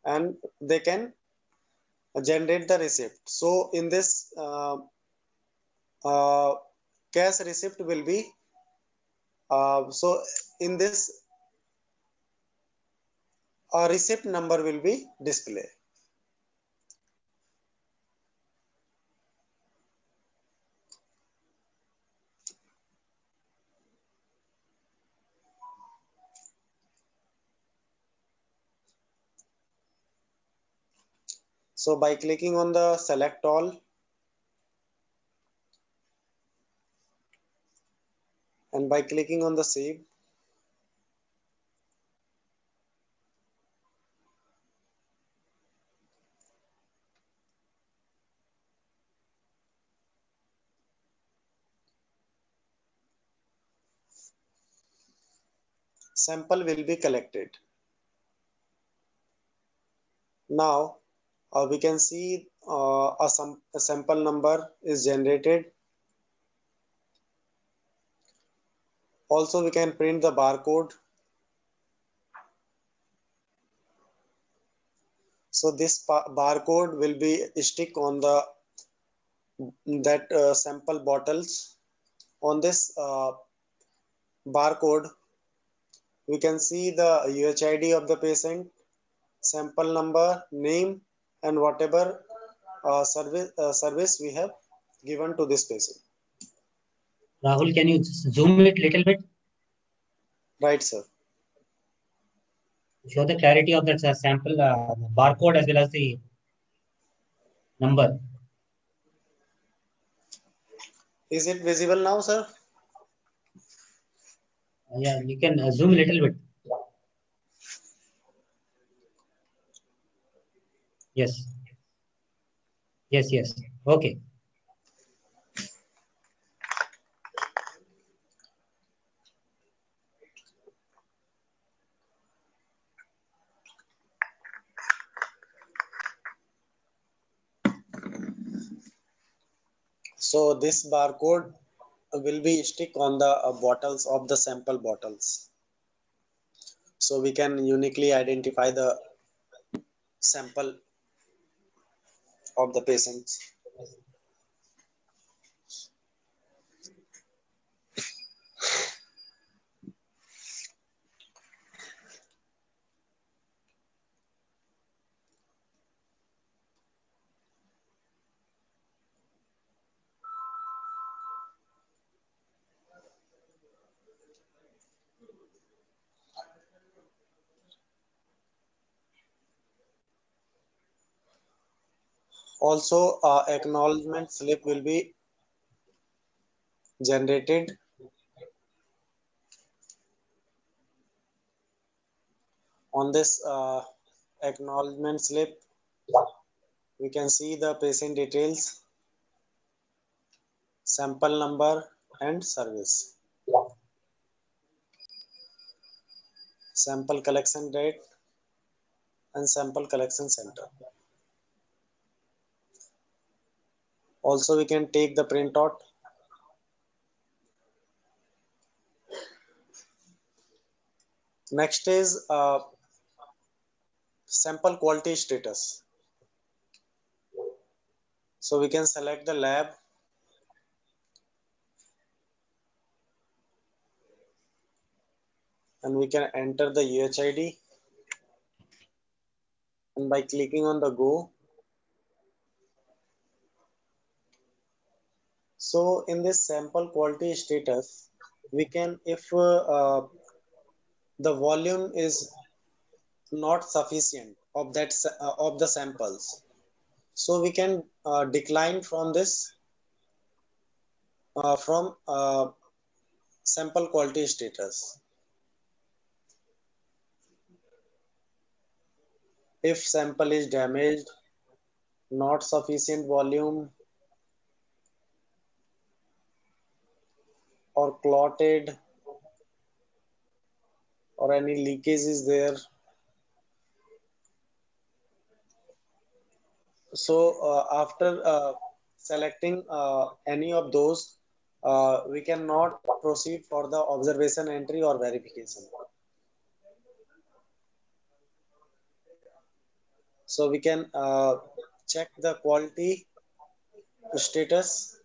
and they can generate the receipt. So in this uh, cash receipt will be so in this a receipt number will be displayed. So by clicking on the select all and by clicking on the save, sample will be collected. Now we can see a sample number is generated. Also we can print the barcode. So this barcode will be stick on the that sample bottles. On this barcode we can see the UHID of the patient, sample number, name, and whatever service we have given to this patient. Rahul, can you zoom it little bit? Right, sir. Show the clarity of that sample barcode as well as the number. Is it visible now, sir? Yeah, you can zoom a little bit. Yes. Yes, yes. Okay. So this barcode will be stick on the bottles of the sample bottles. So we can uniquely identify the sample of the patients. Also, acknowledgement slip will be generated. On this acknowledgement slip, we can see the patient details, sample number, and service. Sample collection date and sample collection center. Also, we can take the printout. Next is sample quality status. So we can select the lab and we can enter the UHID, and by clicking on the go. So in this sample quality status, we can, if the volume is not sufficient of that of the samples, so we can decline from this from sample quality status. If sample is damaged, not sufficient volume, or clotted, or any leakage is there, so after selecting any of those, we cannot proceed for the observation entry or verification. So we can check the quality status.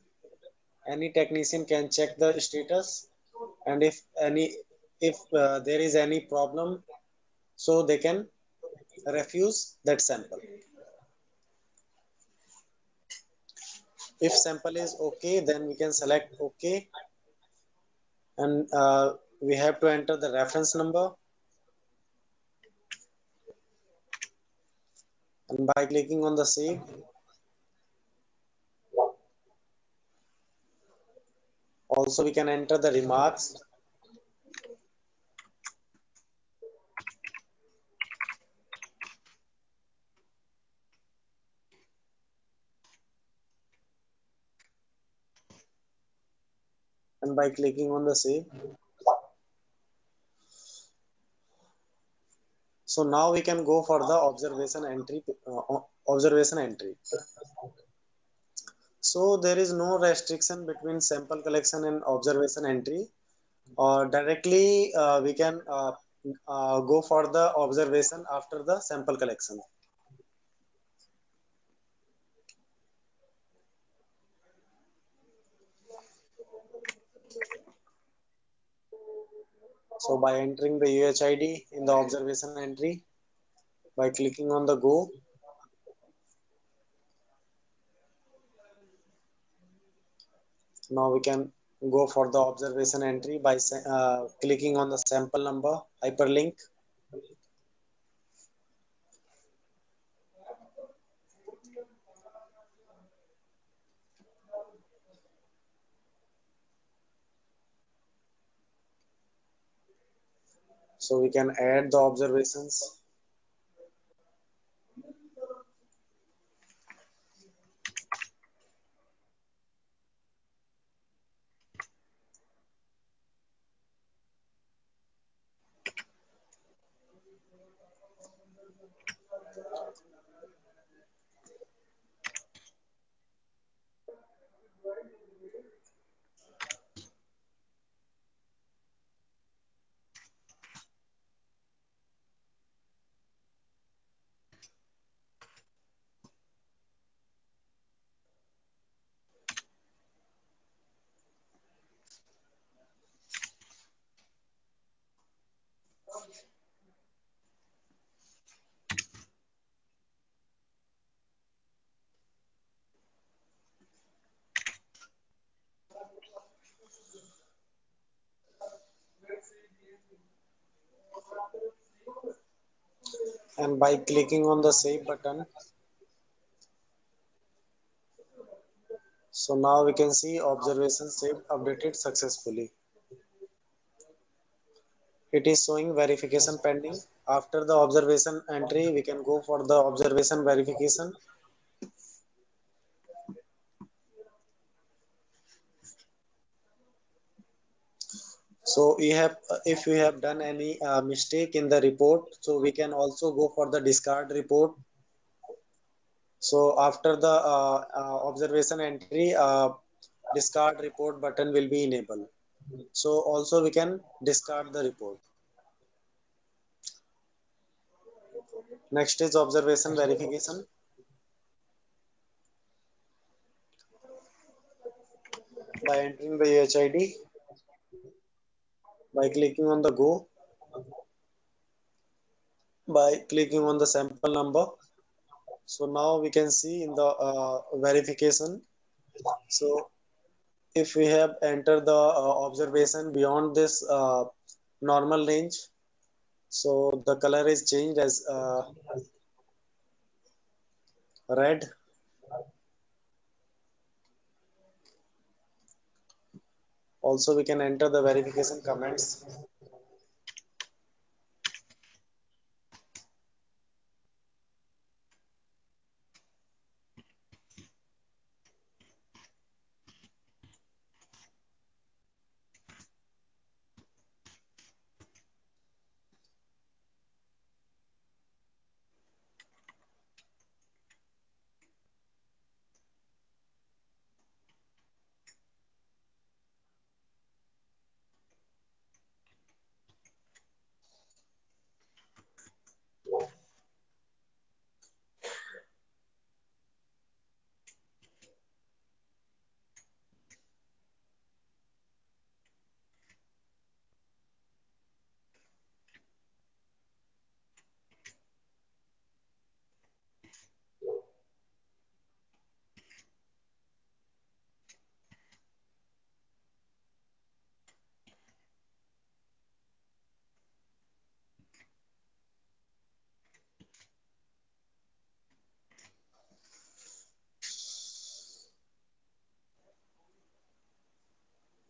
Any technician can check the status, and if there is any problem, so they can refuse that sample. If sample is okay, then we can select okay, and we have to enter the reference number, and by clicking on the save, also we can enter the remarks, and by clicking on the save. So now we can go for the observation entry. So there is no restriction between sample collection and observation entry. Directly we can go for the observation after the sample collection. So by entering the UHID in the observation entry, by clicking on the go, now we can go for the observation entry by clicking on the sample number hyperlink. So we can add the observations. And by clicking on the save button, so now we can see observation saved updated successfully. It is showing verification pending. After the observation entry, we can go for the observation verification. So if we have done any mistake in the report, so we can also go for the discard report. So after the observation entry, discard report button will be enabled. So also we can discard the report. Next is observation verification. By entering the UHID, by clicking on the go, by clicking on the sample number. So now we can see in the verification. So if we have entered the observation beyond this normal range, so the color is changed as red. Also we can enter the verification comments.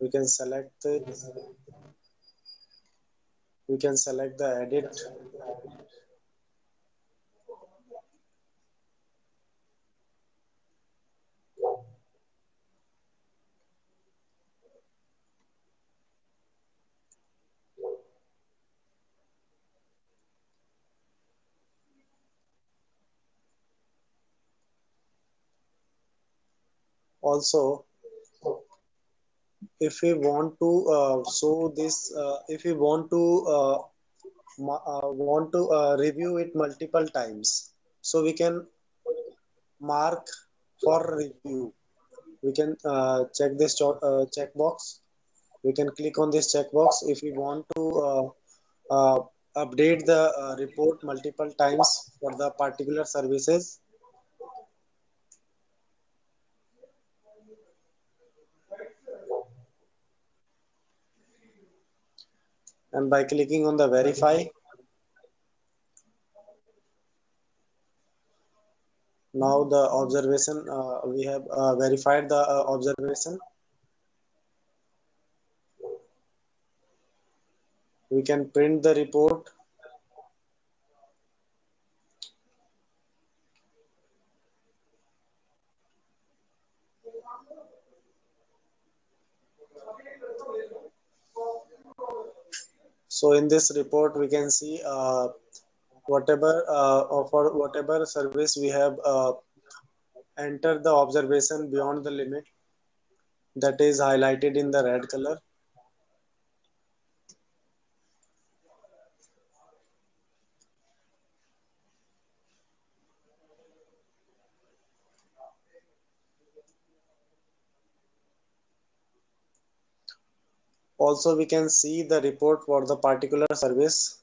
We can select it. We can select the edit. Also, if we want to show this, if we want to review it multiple times, so we can mark for review. We can check this checkbox. We can click on this checkbox if we want to uh, update the report multiple times for the particular services. And by clicking on the verify, now the observation, we have verified the observation. We can print the report. So in this report, we can see whatever for whatever service we have entered the observation beyond the limit, that is highlighted in the red color. Also, we can see the report for the particular service.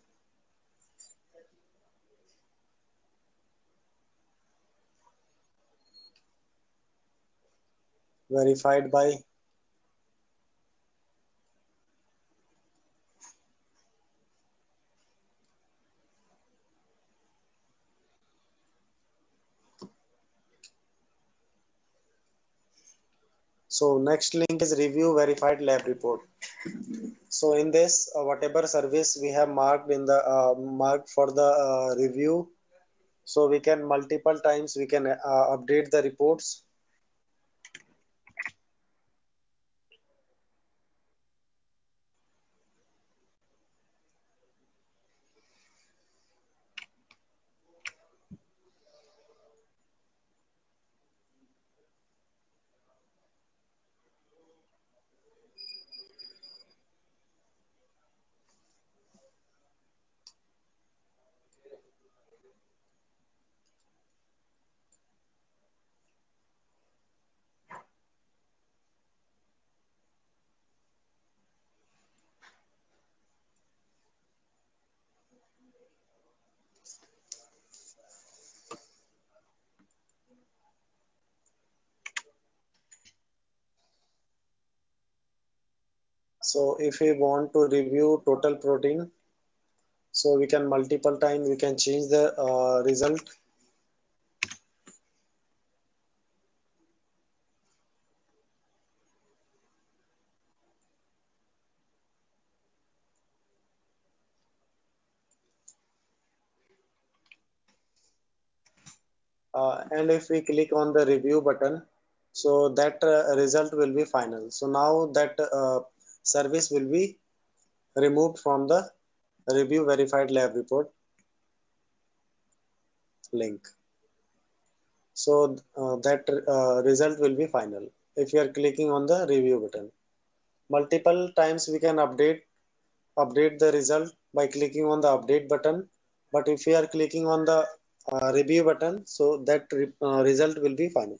Verified by. So next link is review verified lab report. So in this, whatever service we have marked in the marked for the review, so we can multiple times we can update the reports. So if we want to review total protein, so we can multiple time we can change the result. And if we click on the review button, so that result will be final. So now that service will be removed from the review verified lab report link. So that result will be final if you are clicking on the review button. Multiple times we can update the result by clicking on the update button, but if we are clicking on the review button, so that result will be final.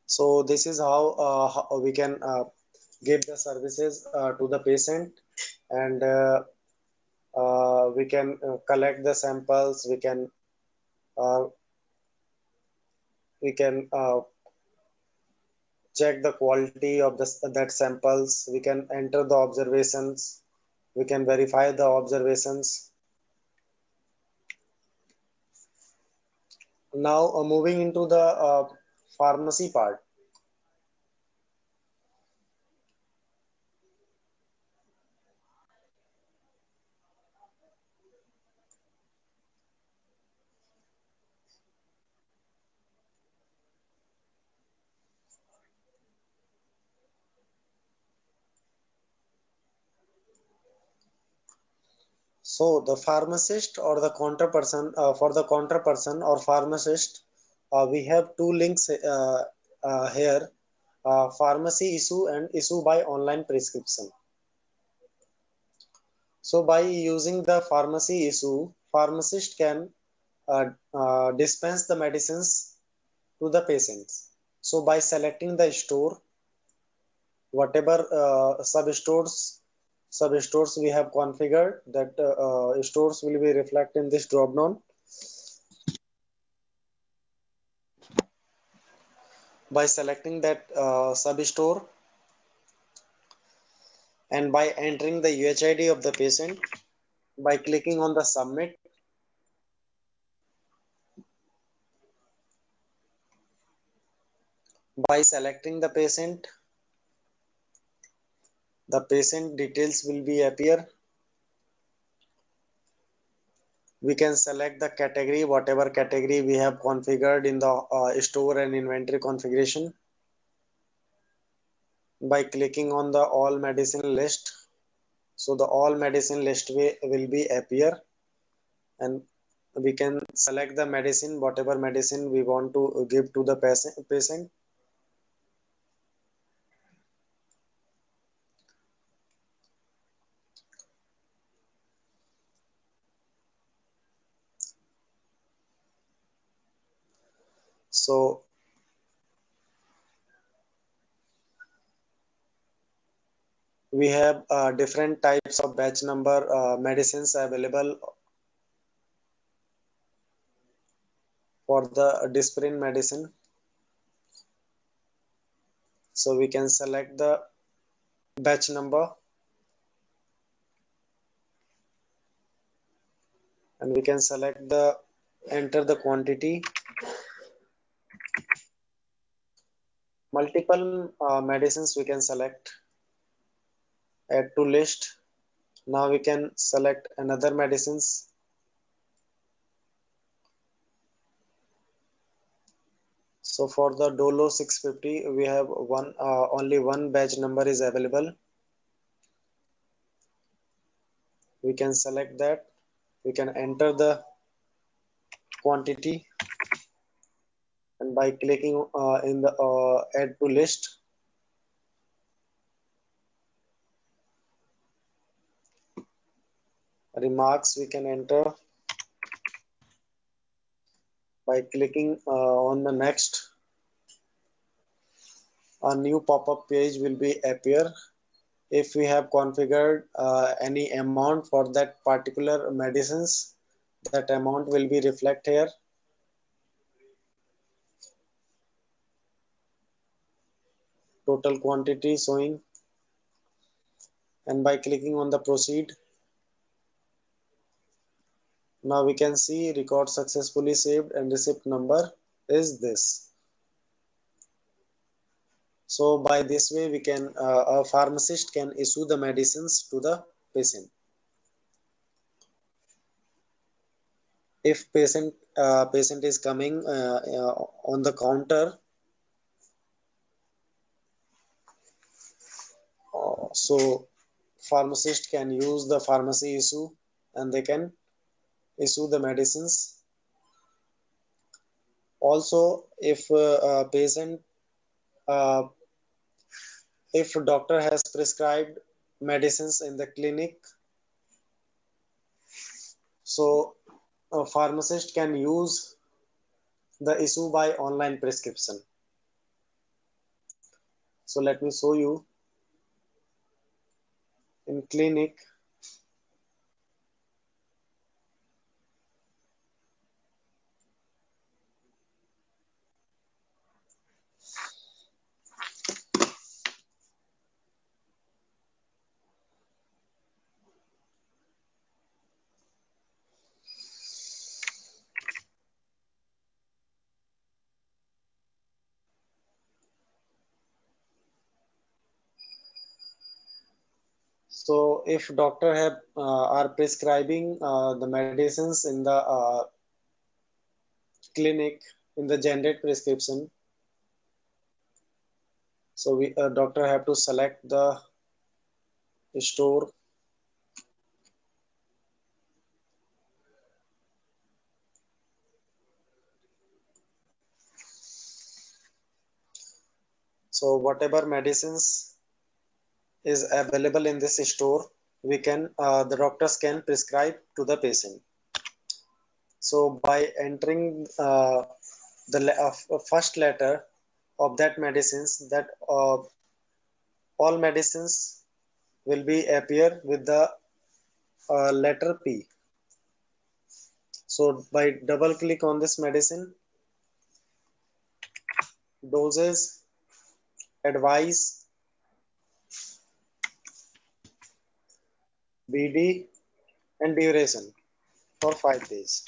So this is how we can give the services to the patient, and we can collect the samples. Uh, we can check the quality of that samples. We can enter the observations. We can verify the observations. Now moving into the pharmacy part. So the pharmacist or the counter person, for the counter person or pharmacist, we have two links here, pharmacy issue and issue by online prescription. So by using the pharmacy issue, pharmacist can dispense the medicines to the patients. So by selecting the store, whatever sub stores we have configured, that stores will be reflected in this drop down. By selecting that sub store and by entering the UHID of the patient, by clicking on the submit, by selecting the patient details will be appear. We can select the category, whatever category we have configured in the store and inventory configuration. By clicking on the all medicine list, so the all medicine list will be appear, and we can select the medicine, whatever medicine we want to give to the patient. So we have different types of batch number medicines available for the disprin medicine. So we can select the batch number and we can select the enter the quantity. Multiple medicines we can select, add to list. Now we can select another medicines. So for the Dolo 650 we have one only one batch number is available. We can select that. We can enter the quantity, and by clicking in the add to list, remarks we can enter. By clicking on the next, a new pop-up page will be appear. If we have configured any amount for that particular medicines, that amount will be reflect here. Total quantity showing, and by clicking on the proceed, now we can see record successfully saved and receipt number is this. So by this way we can a pharmacist can issue the medicines to the patient. If patient is coming on the counter, so pharmacist can use the pharmacy issue and they can issue the medicines. Also, if patient uh, if doctor has prescribed medicines in the clinic, so a pharmacist can use the issue by online prescription. So let me show you. In clinic, So if doctor have are prescribing the medicines in the clinic in the generic prescription, so we doctor have to select the store. So whatever medicines is available in this store, we can the doctors can prescribe to the patient. So by entering the first letter of that medicines, that all medicines will be appear with the letter P. So by double click on this medicine, doses, advice, BD, and duration for 5 days.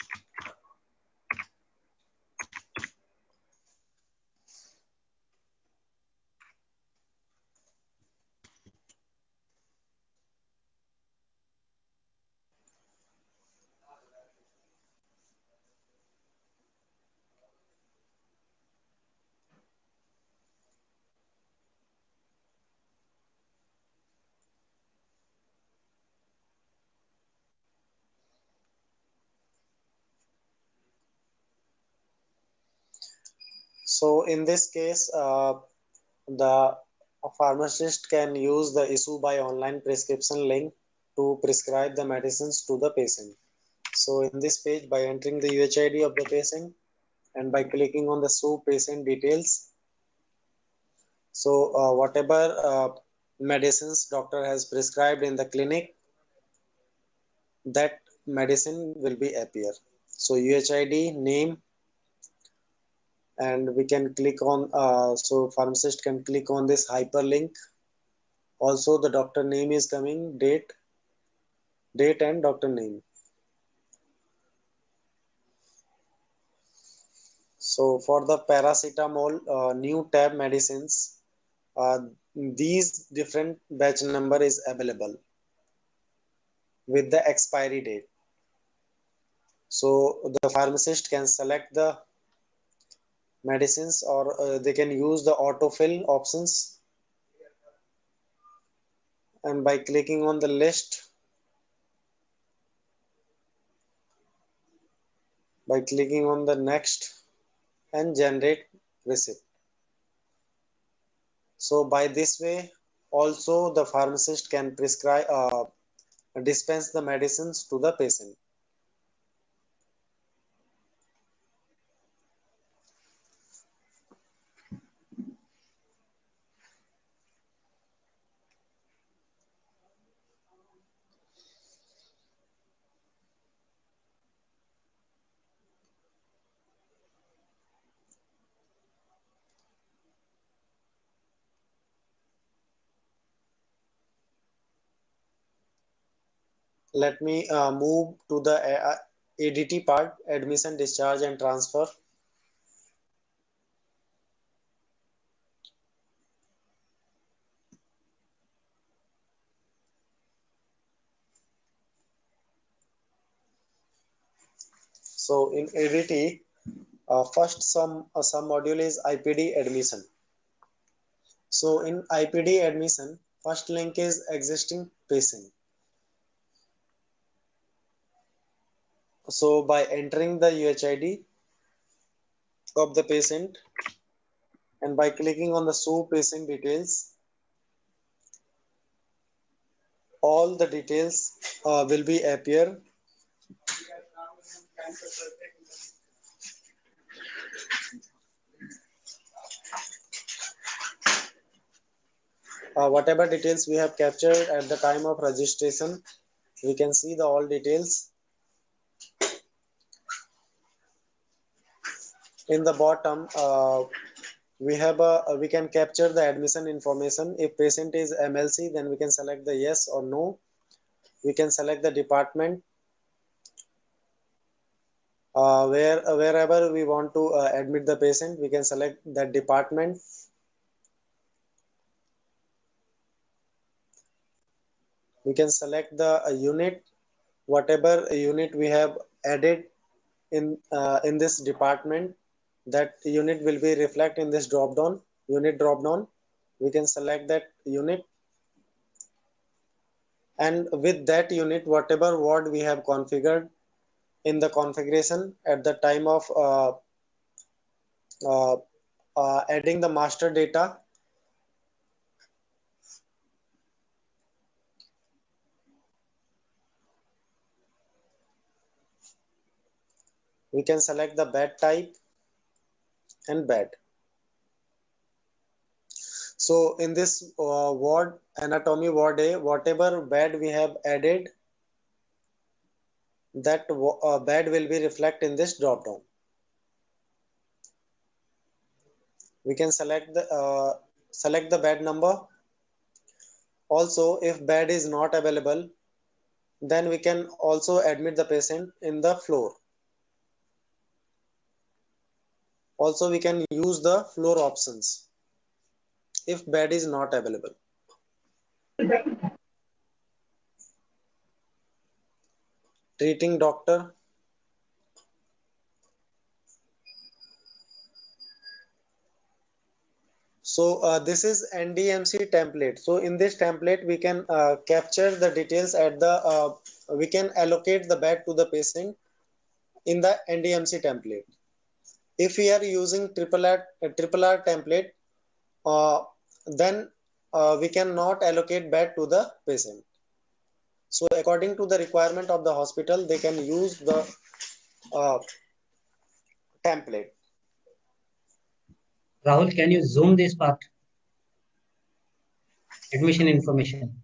So in this case, the pharmacist can use the issue by online prescription link to prescribe the medicines to the patient. So in this page, by entering the UHID of the patient and by clicking on the show patient details, so whatever medicines doctor has prescribed in the clinic, that medicine will be appear. So UHID, name, and we can click on, so pharmacist can click on this hyperlink. Also the doctor name is coming, date and doctor name. So for the paracetamol new tab medicines, these different batch number is available with the expiry date. So the pharmacist can select the medicines, or they can use the autofill options, and by clicking on the list, by clicking on the next and generate receipt. So by this way also the pharmacist can prescribe dispense the medicines to the patient. Let me move to the ADT part, admission, discharge, and transfer. So in ADT, first some module is IPD admission. So in IPD admission, first link is existing patient. So by entering the UHID of the patient and by clicking on the show patient details, all the details will be appear. Whatever details we have captured at the time of registration, we can see the all details. In the bottom, we can capture the admission information. If patient is MLC, then we can select the yes or no. We can select the department, wherever we want to admit the patient, we can select that department. We can select the unit, whatever unit we have added in this department, that unit will be reflect in this drop down, unit drop down. We can select that unit, and with that unit, whatever ward we have configured in the configuration at the time of adding the master data, we can select the bed type and bed. So in this ward, anatomy ward A, whatever bed we have added, that bed will be reflect in this drop down. We can select the bed number. Also, if bed is not available, then we can also admit the patient in the floor. Also, we can use the floor options if bed is not available. Treating doctor. So this is NDMC template. So in this template, we can capture the details at the we can allocate the bed to the patient in the NDMC template. If we are using triple R template, then we cannot allocate bed to the patient. So according to the requirement of the hospital, they can use the template. Rahul, can you zoom this part? Admission information.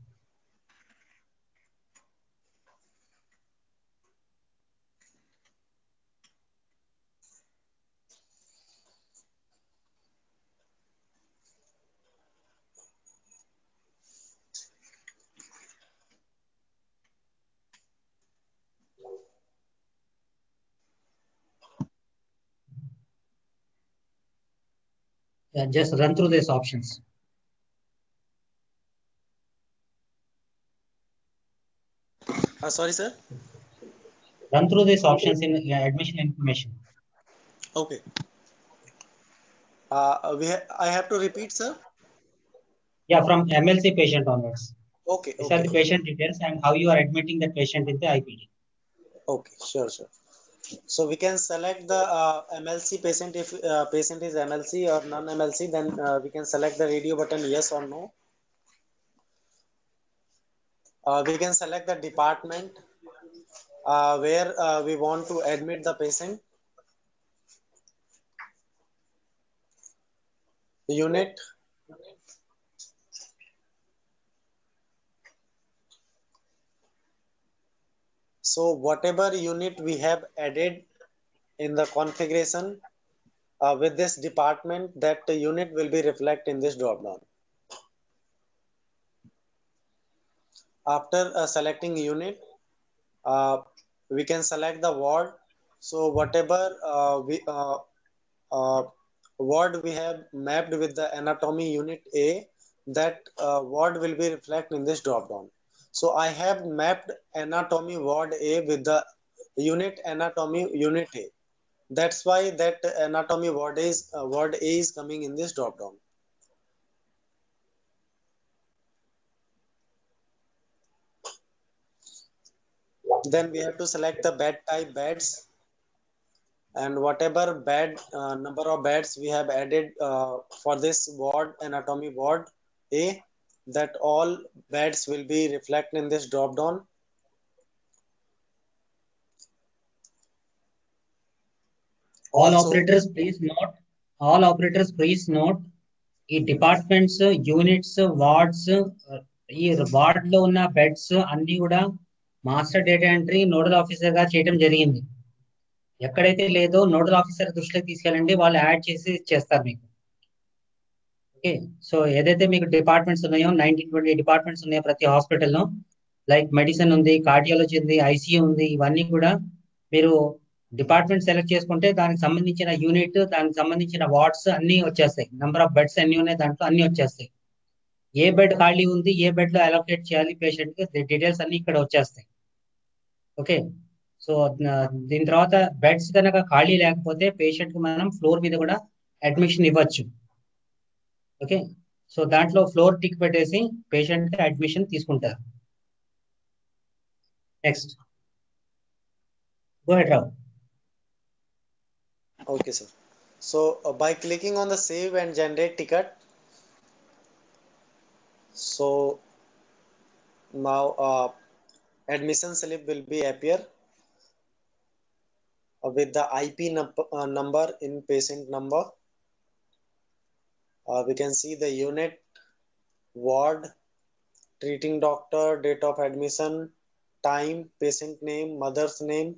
Yeah, just run through these options. Sorry, sir. Run through these options in admission information. Okay. I have to repeat, sir. Yeah, from MLC patient onwards. Okay. These are Okay. the patient details and how you are admitting the patient in the IPD. Okay. Sure. So we can select the MLC patient. If patient is MLC or non-MLC, then we can select the radio button yes or no. We can select the department where we want to admit the patient. Unit. So whatever unit we have added in the configuration with this department, that unit will be reflect in this drop down. After selecting unit, we can select the ward. So whatever ward we have mapped with the anatomy unit A, that ward will be reflect in this drop down. So I have mapped anatomy ward A with the unit anatomy unit A. That's why that anatomy ward A is coming in this drop down. Then we have to select the bed type beds, and whatever bed number of beds we have added for this ward anatomy ward A, that all beds will be reflected in this drop down. All operators please note ఈ departments units wards ఈ ward లో ఉన్న beds అన్ని కూడా master data entry nodal officer గా చేయడం జరిగింది. ఎక్కడైతే లేదో నోడల్ ఆఫీసర్ దృష్టికి తీసుకెళ్ళండి, వాళ్ళు యాడ్ చేసి చేస్తారు మీకు. ఓకే, సో ఏదైతే మీకు డిపార్ట్మెంట్స్ ఉన్నాయో 19-20 డిపార్ట్మెంట్స్ ఉన్నాయో ప్రతి హాస్పిటల్లో, లైక్ మెడిసిన్ ఉంది, కార్డియాలజీ ఉంది, ఐసీయూ ఉంది, ఇవన్నీ కూడా మీరు డిపార్ట్మెంట్ సెలెక్ట్ చేసుకుంటే దానికి సంబంధించిన యూనిట్, దానికి సంబంధించిన వార్డ్స్ అన్ని వచ్చేస్తాయి. నెంబర్ ఆఫ్ బెడ్స్ ఎన్ని ఉన్నాయి దాంట్లో అన్ని వచ్చేస్తాయి. ఏ బెడ్ ఖాళీ ఉంది, ఏ బెడ్ లో అలోకేట్ చేయాలి పేషెంట్ కి, డీటెయిల్స్ అన్ని ఇక్కడ వచ్చేస్తాయి. ఓకే. సో దీని తర్వాత బెడ్స్ కనుక ఖాళీ లేకపోతే పేషెంట్ కి మనం ఫ్లోర్ మీద కూడా అడ్మిషన్ ఇవ్వచ్చు. ఓకే. సో దాంట్లో ఫ్లోర్ టిక్ పెట్టేసి పేషెంట్ కి అడ్మిషన్ తీసుకుంటారు. Next go ahead Rao. Okay, sir. So by clicking on the save and generate ticket, so now admission slip will be appear with the IP number in patient number. We can see the unit, ward, treating doctor, date of admission, time, patient name, mother's name,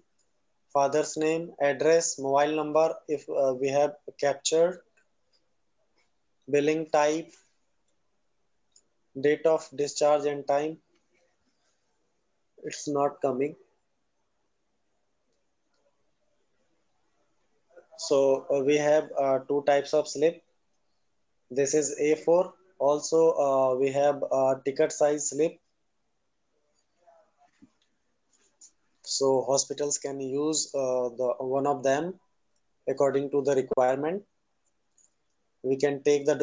father's name, address, mobile number if we have captured, billing type, date of discharge and time. It's not coming. So we have two types of slip. This is A4. Also we have ticket size slip. So hospitals can use the one of them according to the requirement. We can take the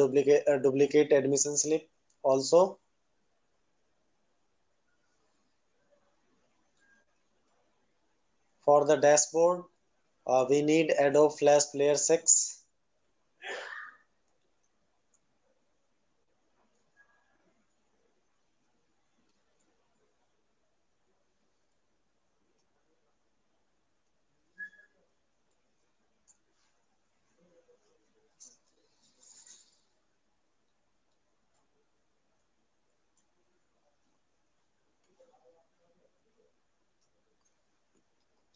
duplicate admission slip also. For the dashboard, we need Adobe Flash Player 6.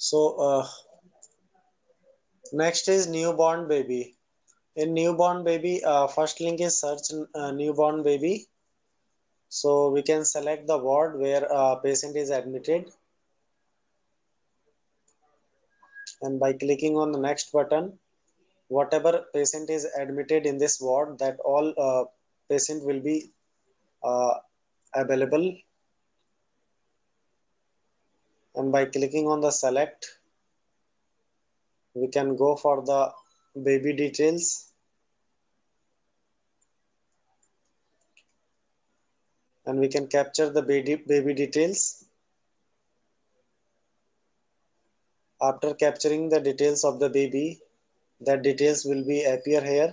So next is newborn baby. In newborn baby, first link is search newborn baby. So we can select the ward where patient is admitted, and by clicking on the next button, whatever patient is admitted in this ward, that all patient will be uh, available. And by clicking on the select, we can go for the baby details, and we can capture the baby details. After capturing the details of the baby, that details will be appear here,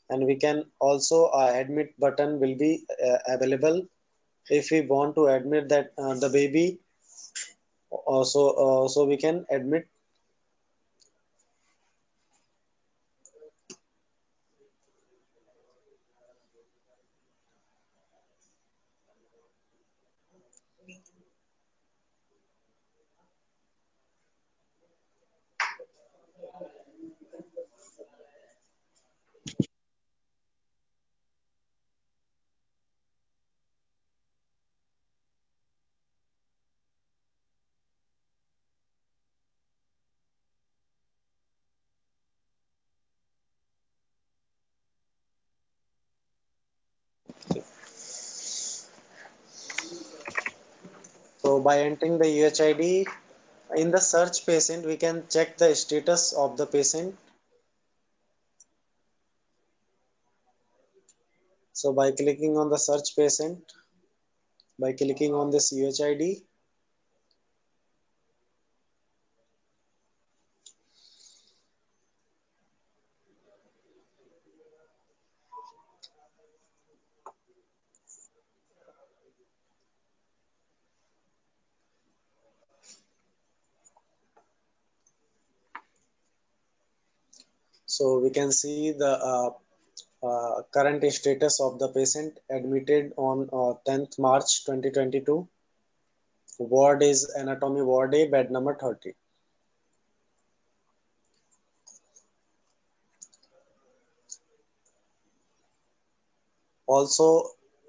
and we can also admit button will be available if we want to admit that the baby. So we can admit. So by entering the UHID in the search patient, we can check the status of the patient. So by clicking on the search patient, by clicking on this UHID, so we can see the current status of the patient admitted on 10th March 2022. Ward is anatomy ward A, bed number 30. Also,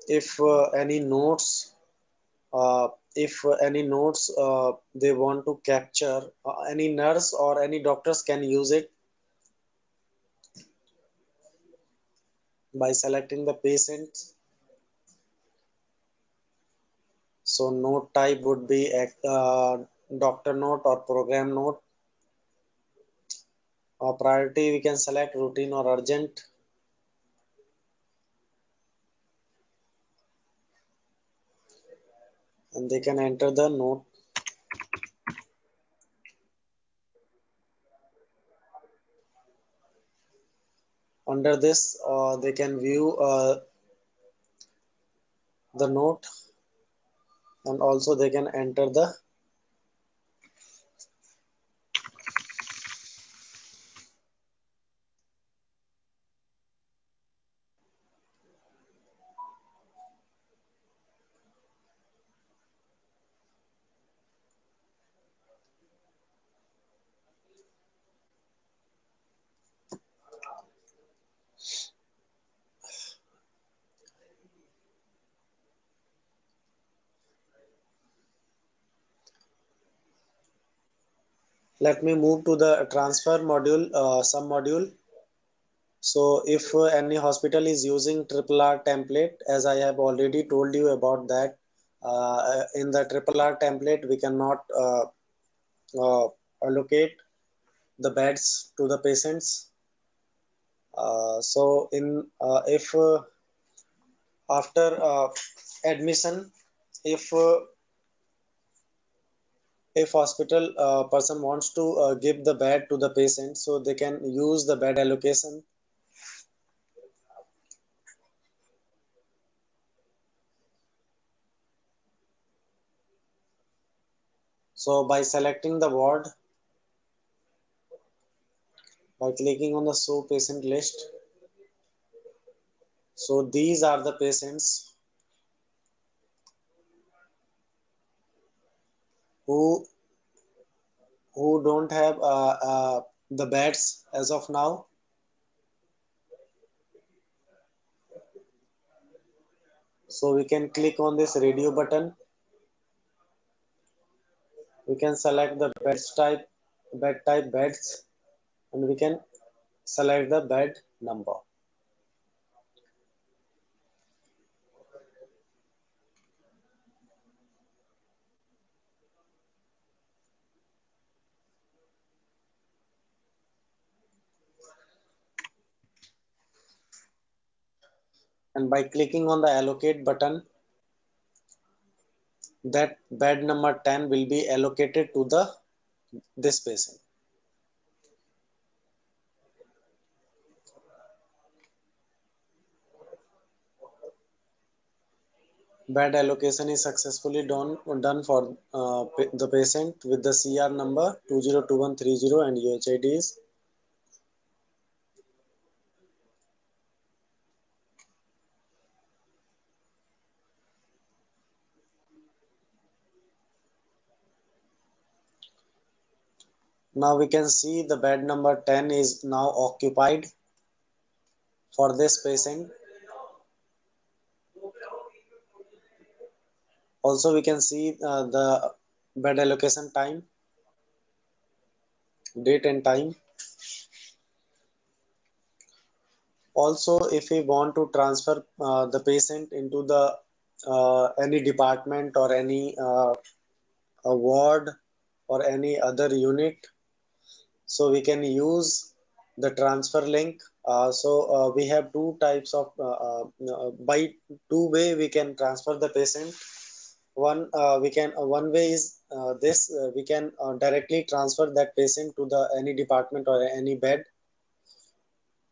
if any notes, uh, they want to capture, any nurse or any doctors can use it by selecting the patient So note type would be doctor note or program note. Priority we can select routine or urgent. And they can enter the note. Under this, they can view the note, and also they can enter the let me move to the transfer module, sub module. So if any hospital is using RRR template, as I have already told you about that, in the RRR template, we cannot allocate the beds to the patients. So in if after admission, if hospital person wants to give the bed to the patient, so they can use the bed allocation. So by selecting the ward, by clicking on the show patient list, so these are the patients who don't have the beds as of now. So we can click on this radio button. We can select the bed type beds, and we can select the bed number. And by clicking on the allocate button, that bed number 10 will be allocated to this patient. Bed allocation is successfully done for the patient with the CR number 202130 and UHIDs. Now we can see the bed number 10 is now occupied for this patient. Also we can see the bed allocation time, date and time. Also, if we want to transfer the patient into the any department or any a ward or any other unit, so we can use the transfer link. We have two types of by two way we can transfer the patient. One way is this we can directly transfer that patient to the any department or any bed.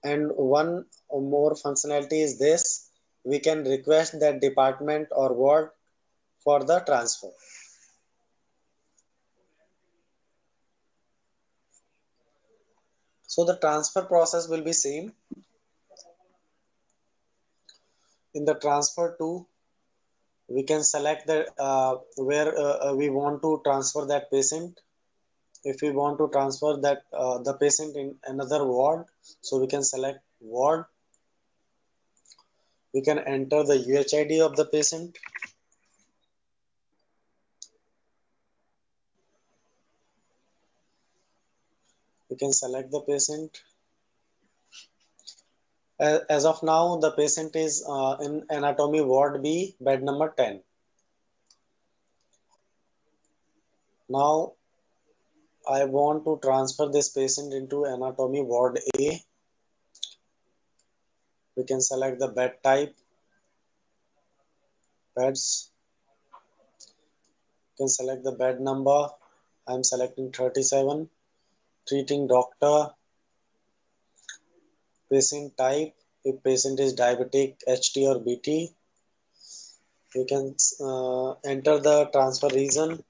And one more functionality is this: we can request that department or ward for the transfer. So the transfer process will be same. In the transfer to, we can select the where we want to transfer that patient. If we want to transfer that the patient in another ward, so we can select ward. We can enter the UHID of the patient. We can select the patient. As of now, the patient is in anatomy ward B, bed number 10. Now I want to transfer this patient into anatomy ward A. We can select the bed type, beds. You can select the bed number. I'm selecting 37. Treating doctor, patient type. If patient is diabetic, HT or BT, we can enter the transfer region.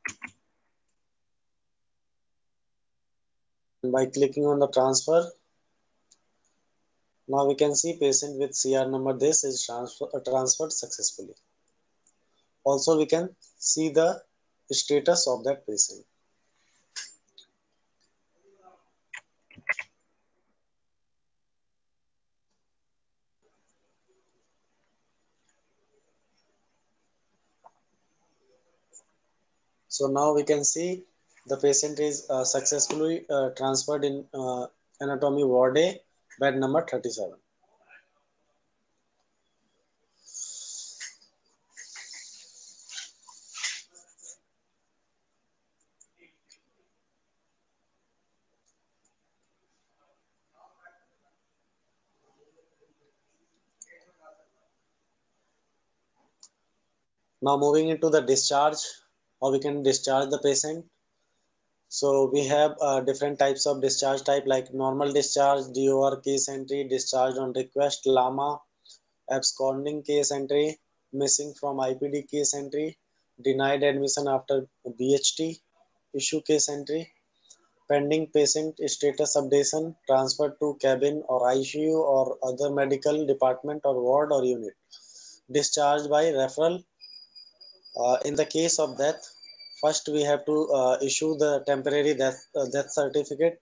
And by clicking on the transfer, now we can see patient with CR number this is transferred successfully. Also, we can see the status of that patient. So now we can see the patient is successfully transferred in anatomy ward A, bed number 37. Now moving into the discharge, how we can discharge the patient. So we have different types of discharge type like normal discharge, DOR case entry, discharge on request, LAMA, absconding case entry, missing from IPD case entry, denied admission after BHT, issue case entry, pending patient status updation, transfer to cabin or ICU or other medical department or ward or unit, discharge by referral. In the case of death, first we have to issue the temporary death certificate.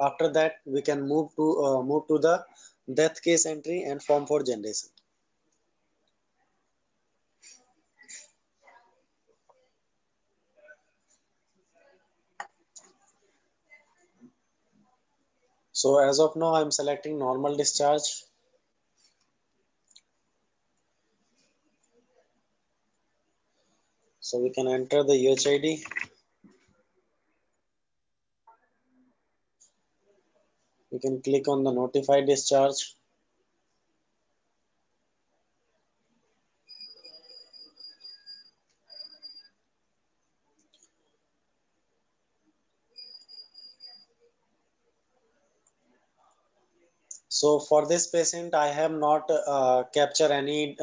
After that, we can move to the death case entry and form for generation. So as of now, I'm selecting normal discharge. So we can enter the UHID. We can click on the notify discharge. So for this patient, I have not captured any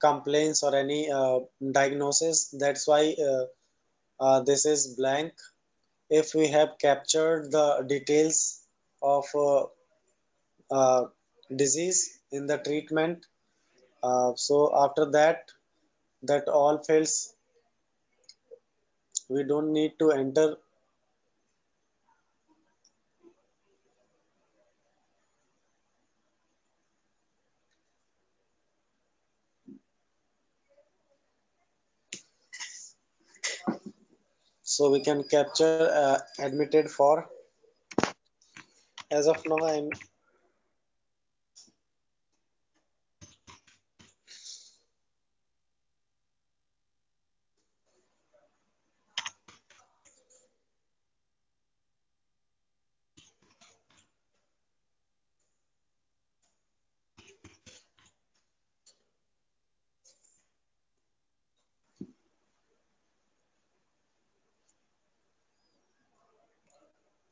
complaints or any diagnosis. That's why this is blank. If we have captured the details of uh, disease in the treatment, so after that all fails, we don't need to enter. So we can capture admitted for. As of now,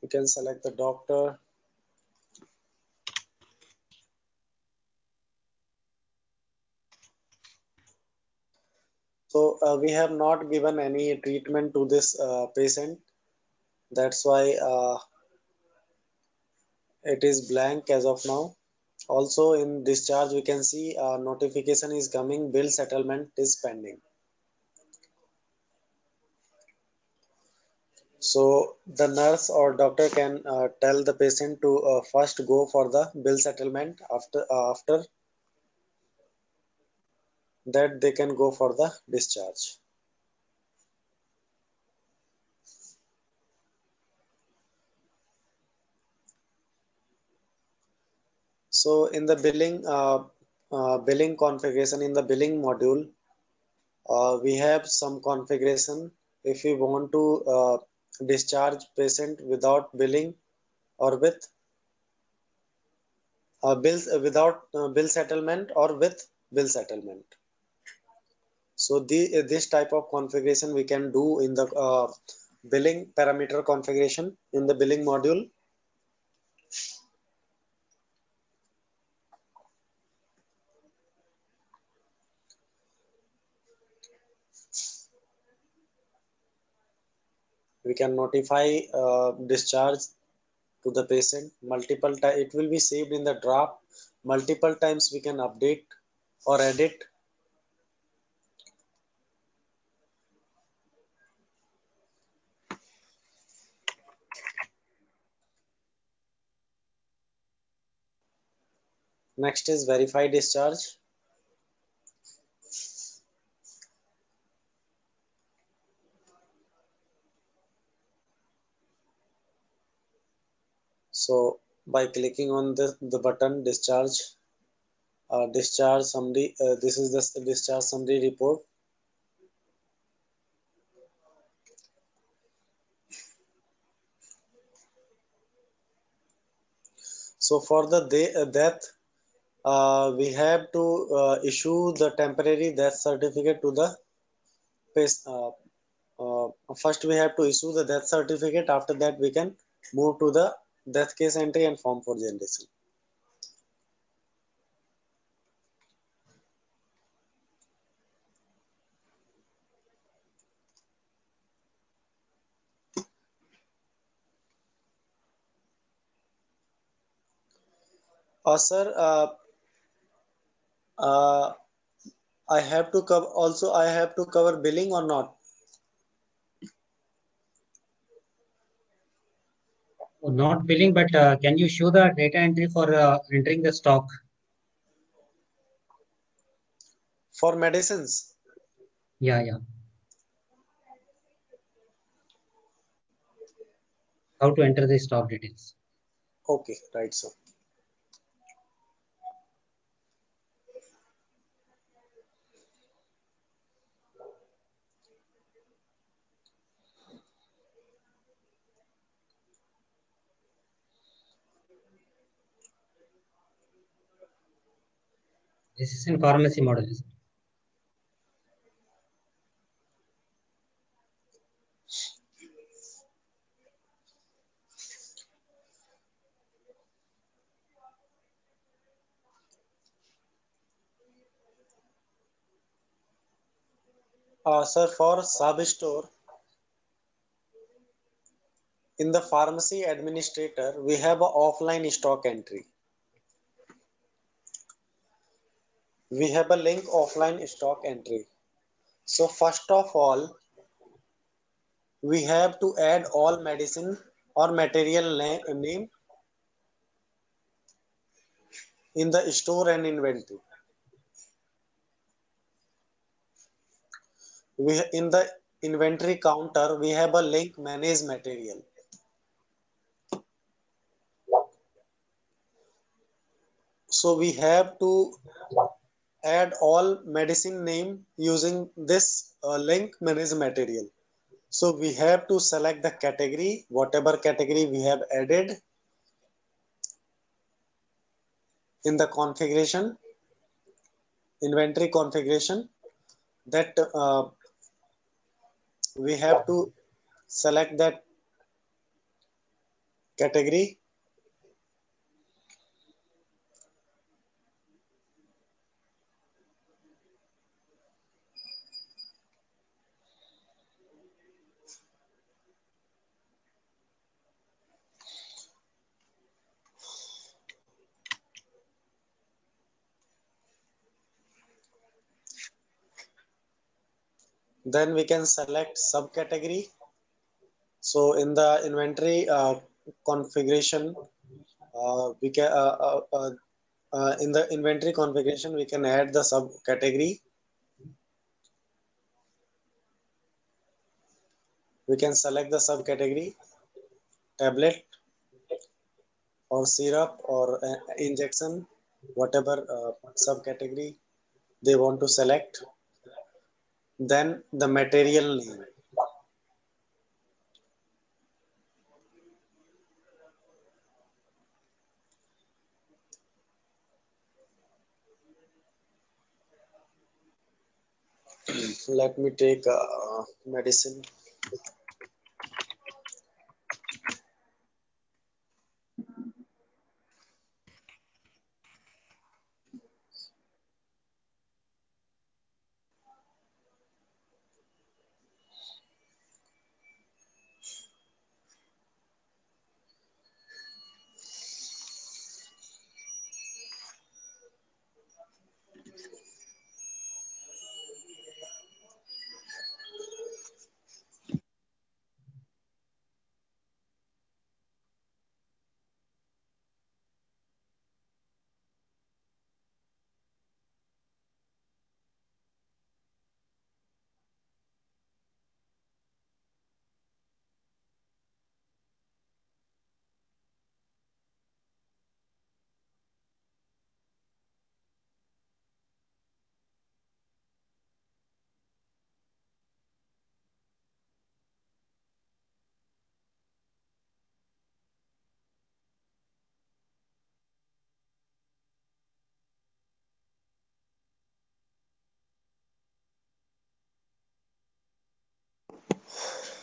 we can select the doctor. So we have not given any treatment to this patient. That's why it is blank as of now. Also in discharge, we can see notification is coming, bill settlement is pending. So the nurse or doctor can tell the patient to first go for the bill settlement. After that, they can go for the discharge. So in the billing configuration, in the billing module, we have some configuration if we want to discharge patient without billing or with bills without bill settlement or with bill settlement. So this type of configuration we can do in the billing parameter configuration in the billing module. We can notify discharge to the patient multiple times. It will be saved in the draft. Multiple times we can update or edit. Next is verify discharge. So by clicking on the button discharge summary, this is the discharge summary report. So for the death, we have to issue the temporary death certificate to the patient. First we have to issue the death certificate. After that we can move to the death case entry and form for generation. Sir, I have to cover also. I have to cover billing or not? Not billing, but can you show the data entry for entering the stock? For medicines? Yeah, yeah. How to enter the stock details? Okay, right, sir. This is in pharmacy model. Is it? Sir, for sub store in the pharmacy administrator, we have a offline stock entry. We have a link offline stock entry. So first of all, we have to add all medicine or material name in the store and inventory. In the inventory counter, we have a link manage material. So we have to add all medicine name using this link manage material. So we have to select the category, whatever category we have added in the configuration, inventory configuration, that we have to select that category. Then we can select subcategory. So in the inventory configuration, we can in the inventory configuration we can add the subcategory. We can select the subcategory, tablet or syrup or injection, whatever subcategory they want to select. Then the material name. Let me take medicine.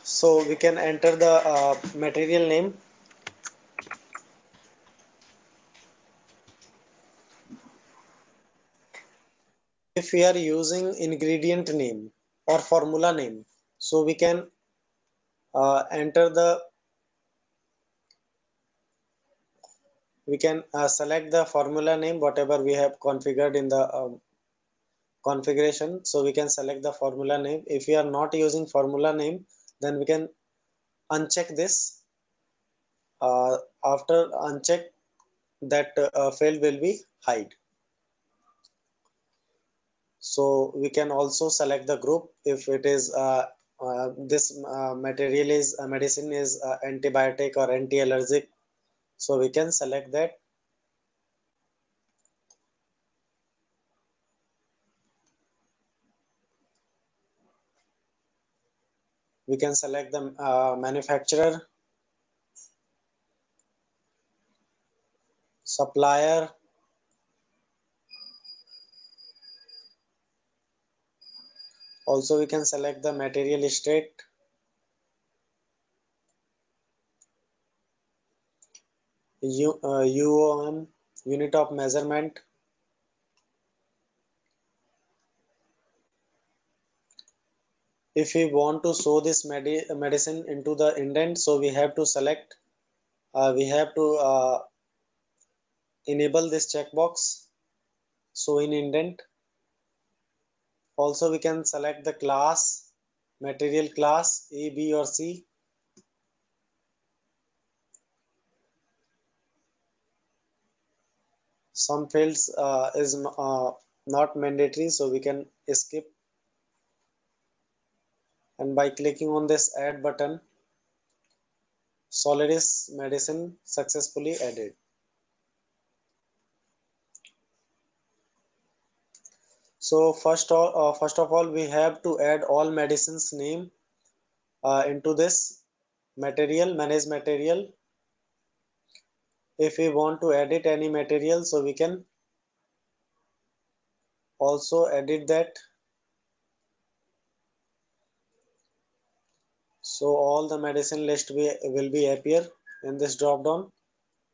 So we can enter the material name. If we are using ingredient name or formula name, so we can enter the select the formula name whatever we have configured in the configuration. So we can select the formula name. If we are not using formula name, then we can uncheck this. After uncheck, that field will be hide. So we can also select the group. If it is this material is medicine is antibiotic or anti-allergic, so we can select that. We can select the manufacturer, supplier, also we can select the material state, UOM, unit of measurement. If we want to show this medicine into the indent, so we have to select, we have to enable this checkbox, show in indent. Also we can select the class, material class A, B or C. Some fields is not mandatory, so we can skip. And by clicking on this add button, Solaris medicine successfully added. So first of all, we have to add all medicines name into this material, manage material. If we want to edit any material, so we can also edit that. So all the medicine list will be appear in this drop down.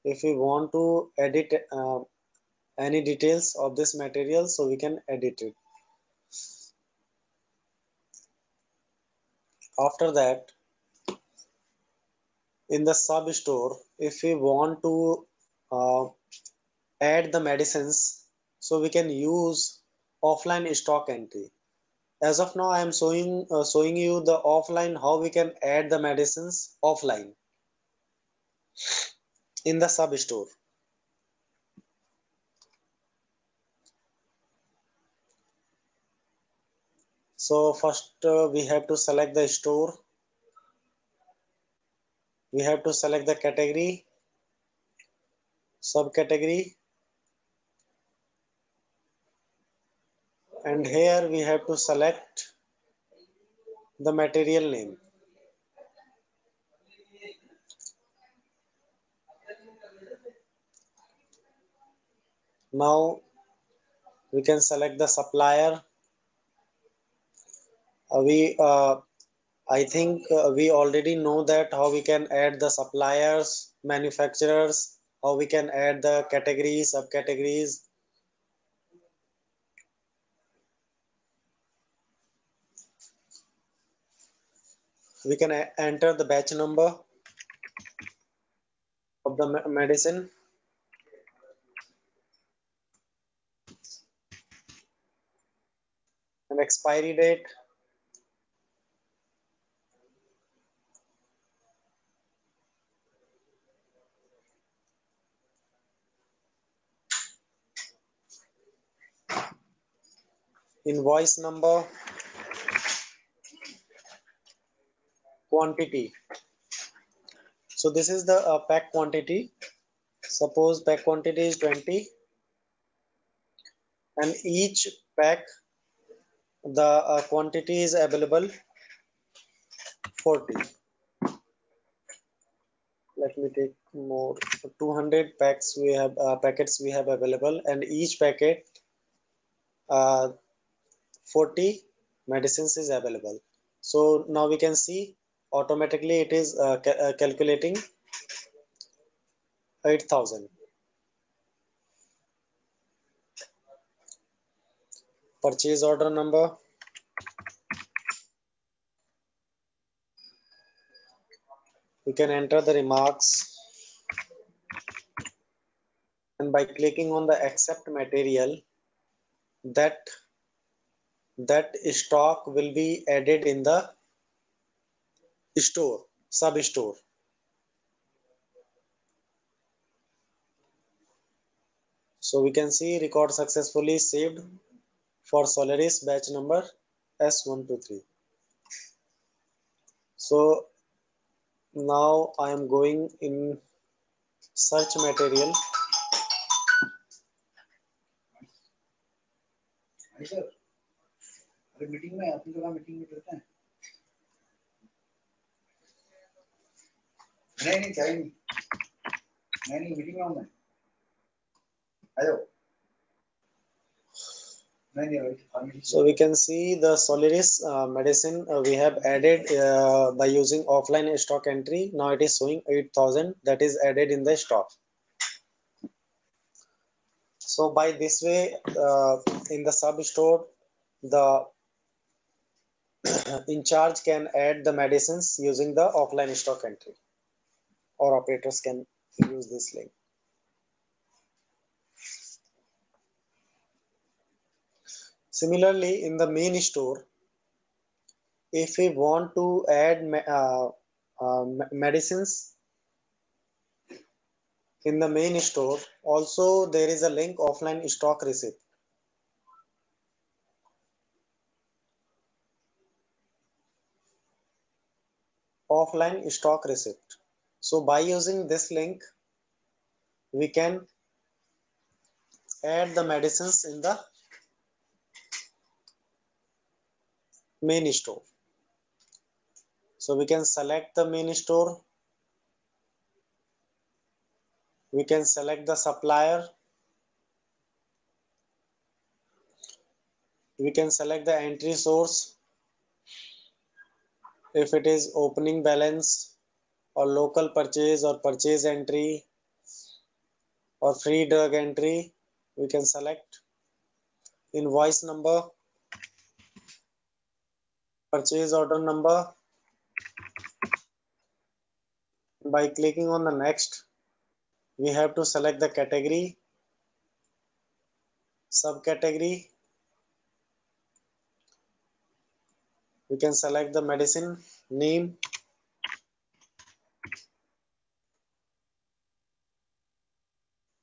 If we want to edit any details of this material, so we can edit it. After that, in the sub store, if we want to uh, add the medicines, so we can use offline stock entry. As of now, I am showing you the offline, how we can add the medicines offline in the sub store. So first we have to select the store. We have to select the category, subcategory, and here we have to select the material name. Now we can select the supplier, I think we already know that how we can add the suppliers, manufacturers, how we can add the categories, subcategories. We can enter the batch number of the medicine. And expiry date. Invoice number. Quantity. So this is the pack quantity. Suppose pack quantity is 20 and each pack the quantity is available 40. Let me take more. 200 packs we have packets we have available, and each packet 40 medicines is available. So now we can see automatically it is calculating 8,000. Purchase order number. We can enter the remarks, and by clicking on the accept material, that stock will be added in the store, sub store. So we can see record successfully saved for Solaris batch number S123. So now I am going in search material. Meeting में अपनी जगह meeting में करते हैं नहीं चाहिए नहीं meeting में हूं मैं आयो So we can see the Solaris medicine we have added by using offline stock entry. Now it is showing 8,000 that is added in the stock. So by this way, in the sub store, the in charge can add the medicines using the offline stock entry, or operators can use this link. Similarly, in the main store, if we want to add medicines in the main store, also there is a link offline stock receipt. Offline stock receipt. So by using this link, we can add the medicines in the main store. So we can select the main store. We can select the supplier. We can select the entry source. If it is opening balance or local purchase or purchase entry or free drug entry, we can select invoice number, purchase order number. By clicking on the next, we have to select the category, subcategory. We can select the medicine name,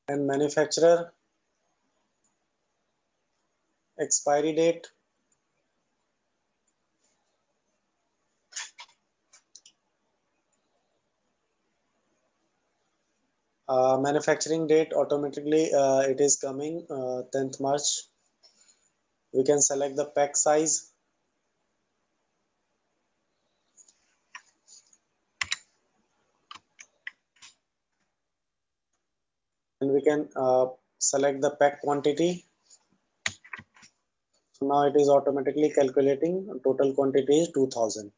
and manufacturer, expiry date, manufacturing date. Automatically it is coming 10th March. We can select the pack size, and we can select the pack quantity. So now it is automatically calculating total quantity is 2000.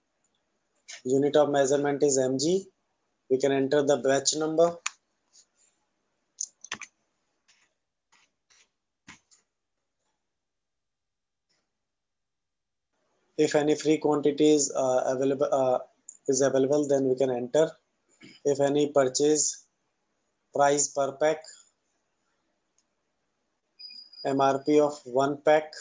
Unit of measurement is mg. We can enter the batch number. If any free quantity is available, then we can enter. If any purchase price per pack, MRP of one pack,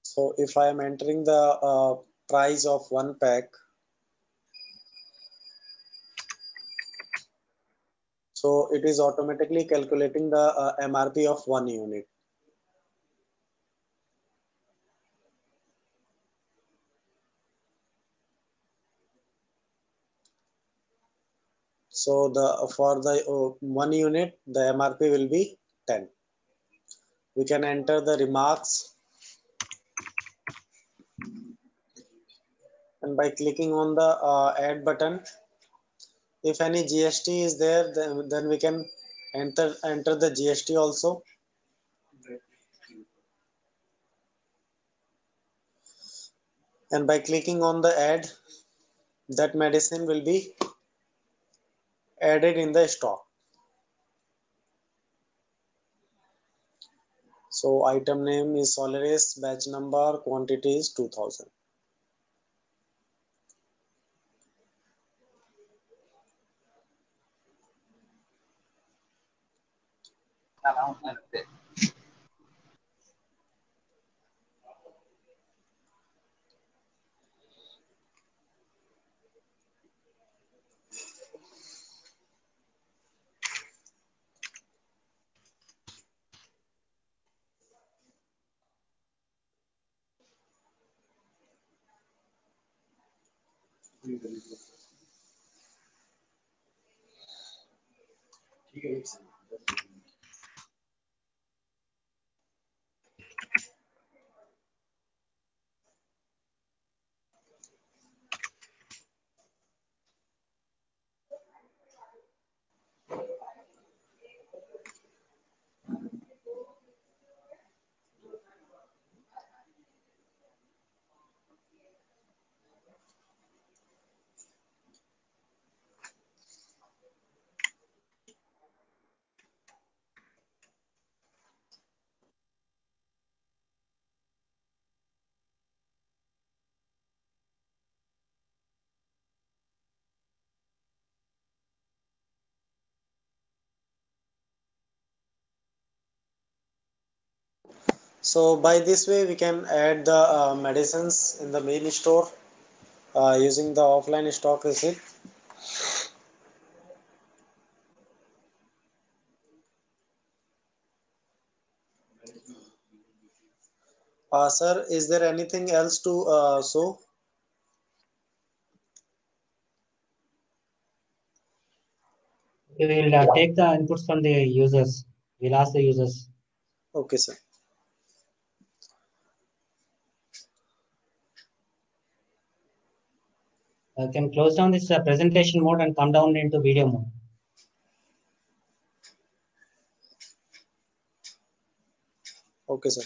so if I am entering the price of one pack, so it is automatically calculating the MRP of one unit. So for the one unit, the MRP will be 10. We can enter the remarks, and by clicking on the add button, if any GST is there, then we can enter the GST also. And by clicking on the add, that medicine will be added in the stock. So item name is Solaris, batch number, quantity is 2000. So by this way, we can add the medicines in the main store using the offline stock receipt. Sir, is there anything else to show? We will take the inputs from the users. We'll ask the users. Okay, sir. Can close down this presentation mode and come down into video mode. Okay, sir.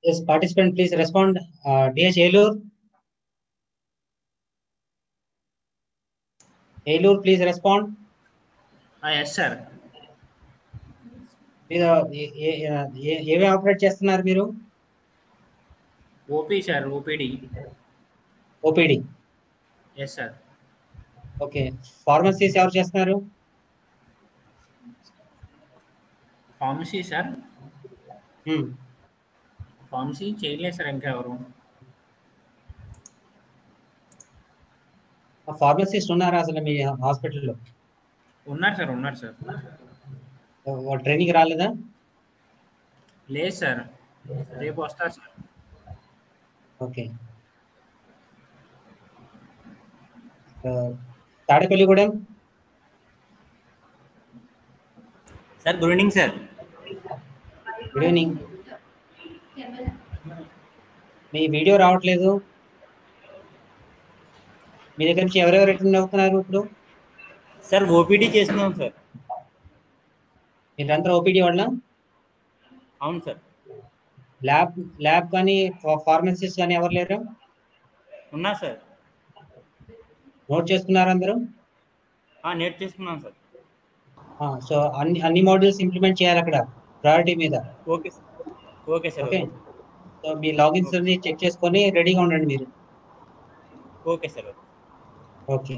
Yes, participant, please respond. DH Elur. Elur, please respond. Yes, sir. ఏవే operate చేస్తున్నారు మీరు? OP sir, OPD. OPD. Yes sir. Okay, pharmacies ఎవరు చేస్తున్నారు? Pharmacy sir. Pharmacy చేయలేదు sir ఇంకా ఎవరు. Pharmacist ఉన్నారా అసలు మీ హాస్పిటల్లో? ఉన్నారు సార్, ఉన్నారు సార్. ట్రైనింగ్ రాలేదా? లేదు సార్, రేపు వస్తారు sir. Okay. Tadepalligudem sir good evening sir. Good evening. మీ వీడియో రావట్లేదు. మీ దగ్గర నుంచి ఎవరెవరు అటెండ్ అవుతున్నారు ఇప్పుడు? సార్ ఓపీడీ చేస్తున్నాం సార్. మీరంతా ఓపీడీ వాళ్ళ? అవును సార్. ల్యాబ్ కానీ ఫార్మసిస్ట్ కానీ ఎవరు లేరు? ఉన్నా సార్. నోట్ చేసుకున్నారు అందరూ? నేట్ చేసుకున్నాం సార్. సో అన్ని మాడ్యూల్స్ ఇంప్లిమెంట్ చేయాలి అక్కడ ప్రయారిటీ మీద. Okay sir. Okay sir. Okay. So మీ లాగిన్స్ అన్ని చెక్ చేసుకొని రెడీగా ఉండండి మీరు. Okay sir. Okay.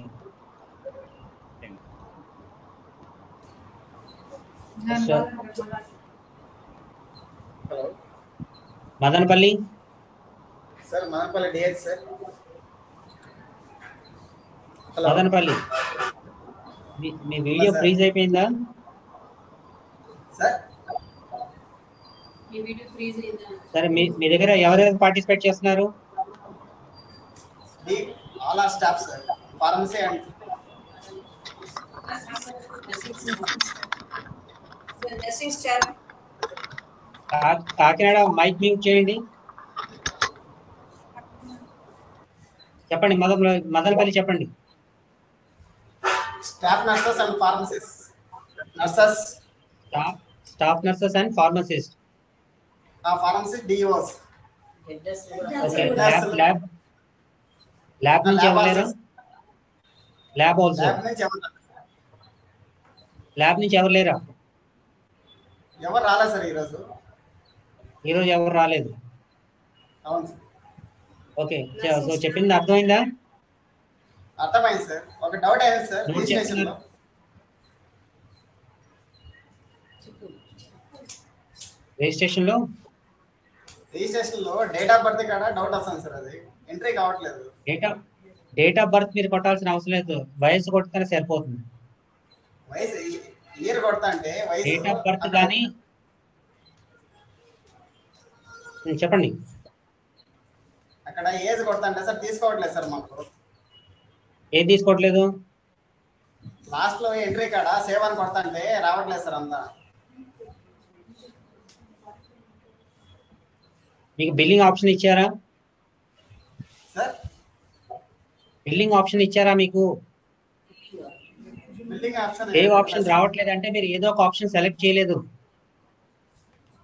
Hello Madanapalle sir, Madanapalle DS sir. Hello Madanapalle మీ వీడియో ఫ్రీజ్ అయిపోయిందా సార్? సరే మీ దగ్గర ఎవరెవరు పార్టిసిపేట్ చేస్తున్నారు? All are staff sir, pharmacy and Kakinada mic mute చేయండి. చెప్పండి, మదనపల్లి చెప్పండి. Staff nurses and pharmacist. Nurses, staff nurses and pharmacist. Pharmacist DOs. Okay. Lab నుంచి ఎవరు లేరా? Lab also. ల్యాబ్ నుంచి ఎవరు లేరా? ఎవరు రాలేదు సార్ ఈరోజు. ఈరోజు ఎవరు రాలేదు. అవును సార్. ఓకే. సో చెప్పింది అర్థమైందా? అర్థమైంది సార్. ఒక డౌట్ అయింది సార్. రిజిస్ట్రేషన్ లో డేట్ ఆఫ్ బర్త్ కాడ డౌట్ వస్తుంది సార్, అది ఎంట్రీ కావట్లేదు. డేట్ ఆఫ్ బర్త్ మీరు కొట్టాల్సిన అవసరం లేదు, వయసు కొట్టితేనే సరిపోతుంది. వయసు ఇయర్ కొడతా అంటే వయసు డేట్ ఆఫ్ బర్త్ కానీ చెప్పండి. అక్కడ ఏజ్ కొడతా అంటే సార్ తీసుకోవట్లేదు సార్ మాకు. ఏది తీసుకోవట్లేదు? లాస్ట్ లో ఎంట్రీ కాడ సేవ్ అని కొడతా అంటే రావట్లేదు సార్ అంతా. మీకు బిల్లింగ్ ఆప్షన్ ఇచ్చారా? సార్ బిల్లింగ్ ఆప్షన్ ఇచ్చారా మీకు? బిల్డింగ్ ఆప్షన్ సేవ్ ఆప్షన్ రావట్లేదు అంటే మీరు ఏదో ఒక ఆప్షన్ సెలెక్ట్ చేయలేదు.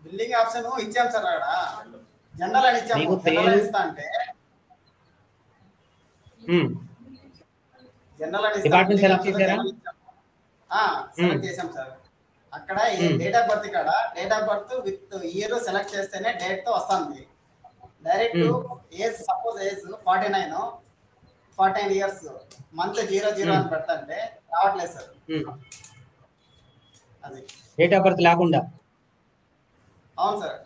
బిల్డింగ్ ఆప్షన్ ఇచ్చాం సార్, అక్కడ జనరల్ అని ఇచ్చాము. జనరల్ ఇస్తా అంటే జనరల్ అని డిపార్ట్మెంట్ సెలెక్ట్ చేశారా? సెలెక్ట్ చేసాం సార్. అక్కడ డేట్ ఆఫ్ బర్త్ కాడ date of birth with ear select చేస్తేనే డేట్ తో వస్తుంది. Direct age suppose age 49 years month 00 అని పెడతాంటే రావట్లేదు సార్. అది డేట్ ఆఫ్ బర్త్ లేకుండా. అవును sir.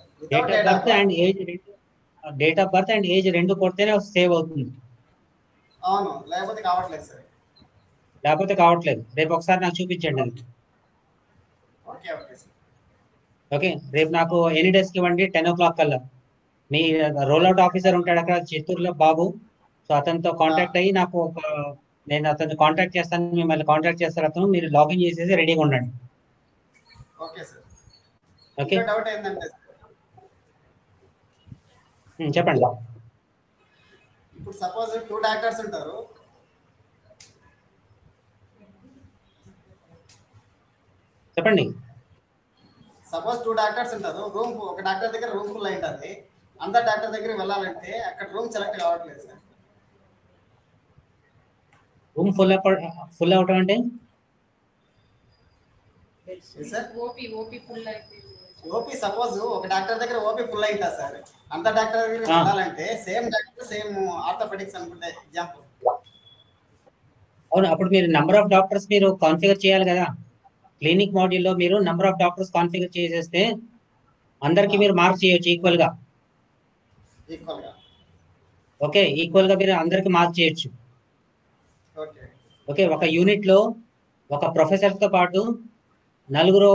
Date of birth and age రెండు కొడితేనే సేవ్ అవుతుంది. అవును, లేకపోతే కావట్లేదు సార్. లేకపోతే కావట్లేదు. రేపు ఒకసారి నాకు చూపించండి అది. Okay okay sir. ఓకే. రేపు నాకు ఎనీ డెస్క్ ఇవ్వండి 10 o'clock కల్లా. మీ రోల్అవుట్ ఆఫీసర్ ఉంటాడు అక్కడ చిత్తూరులో బాబు. సో అతనితో కాంటాక్ట్ అయ్యి నాకు నేను అతన్ని కాంటాక్ట్ చేస్తాను, మిమ్మల్ని కాంటాక్ట్ చేస్తారు అతను. మీరు లాగిన్ చేసేసి రెడీగా ఉండండి. Okay sir. ఓకే. డౌట్ ఏంటంటే చెప్పండి. ఇప్పుడు సపోజ్ 2 డాక్టర్స్ ఉంటారు. చెప్పండి. సపోజ్ 2 డాక్టర్స్ ఉంటారు. ఒక డాక్టర్ దగ్గర రూమ్ ఫుల్ అయింటుంది. అంతా డాక్టర్ దగ్గరికి వెళ్ళాలంటే అక్కడ రూమ్ సెలెక్ట్ కావట్లేదు సార్. రూమ్ ఫుల్ అవటం అంటే ఓపీ సపోజ్ ఒక డాక్టర్ దగ్గర ఓపీ ఫుల్ అయింటా సార్. అంత డాక్టర్ దగ్గరికి వెళ్ళాలంటే సేమ్ డాక్టర్ సేమ్ ఆర్థోపెడిక్స్ అనుకుంటే ఎగ్జాంపుల్. అవును, అప్పుడు మీరు నెంబర్ ఆఫ్ డాక్టర్స్ మీరు కాన్ఫిగర్ చేయాలి కదా. క్లినిక్ మాడ్యూల్లో మీరు నెంబర్ ఆఫ్ డాక్టర్స్ కాన్ఫిగర్ చేసేస్తే అందరికి మీరు మార్క్ చేయొచ్చు ఈక్వల్ గా. ఓకే, ఈక్వల్ గా మీరు అందరికి మార్క్ చేయొచ్చు. ఓకే. ఒక యూనిట్ లో ఒక ప్రొఫెసర్ తో పాటు 4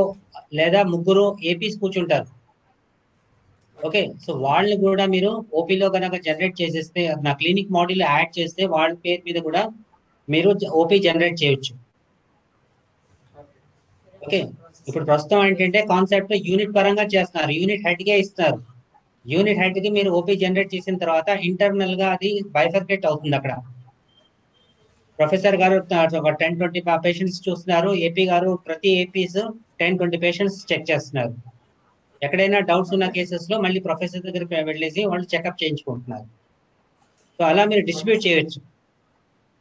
లేదా 3 ఏపీస్ కూర్చుంటారు. ఓకే, సో వాళ్ళని కూడా మీరు ఓపీలో కనుక జనరేట్ చేసేస్తే, నా క్లినిక్ మాడ్యూల్ యాడ్ చేస్తే వాళ్ళ పేరు మీద కూడా మీరు ఓపీ జనరేట్ చేయొచ్చు. ఓకే, ఇప్పుడు ప్రస్తుతం ఏంటంటే కాన్సెప్ట్ యూనిట్ పరంగా చేస్తున్నారు, యూనిట్ హెడ్ గా ఇస్తారు. యూనిట్ హెడ్ కి మీరు ఓపీ జనరేట్ చేసిన తర్వాత ఇంటర్నల్ గా అది బైఫర్కేట్ అవుతుంది. అక్కడ ప్రొఫెసర్ గారు 10-20 పేషెంట్స్ చూస్తున్నారు, ఏపీ గారు ప్రతి ఏపీస్ 10-20 పేషెంట్స్ చెక్ చేస్తున్నారు. ఎక్కడైనా డౌట్స్ ఉన్న కేసెస్ లో మళ్ళీ ప్రొఫెసర్ దగ్గరికి వెళ్ళేసి వాళ్ళు చెకప్ చేయించుకుంటున్నారు. సో అలా మీరు డిస్ట్రిబ్యూట్ చేయొచ్చు.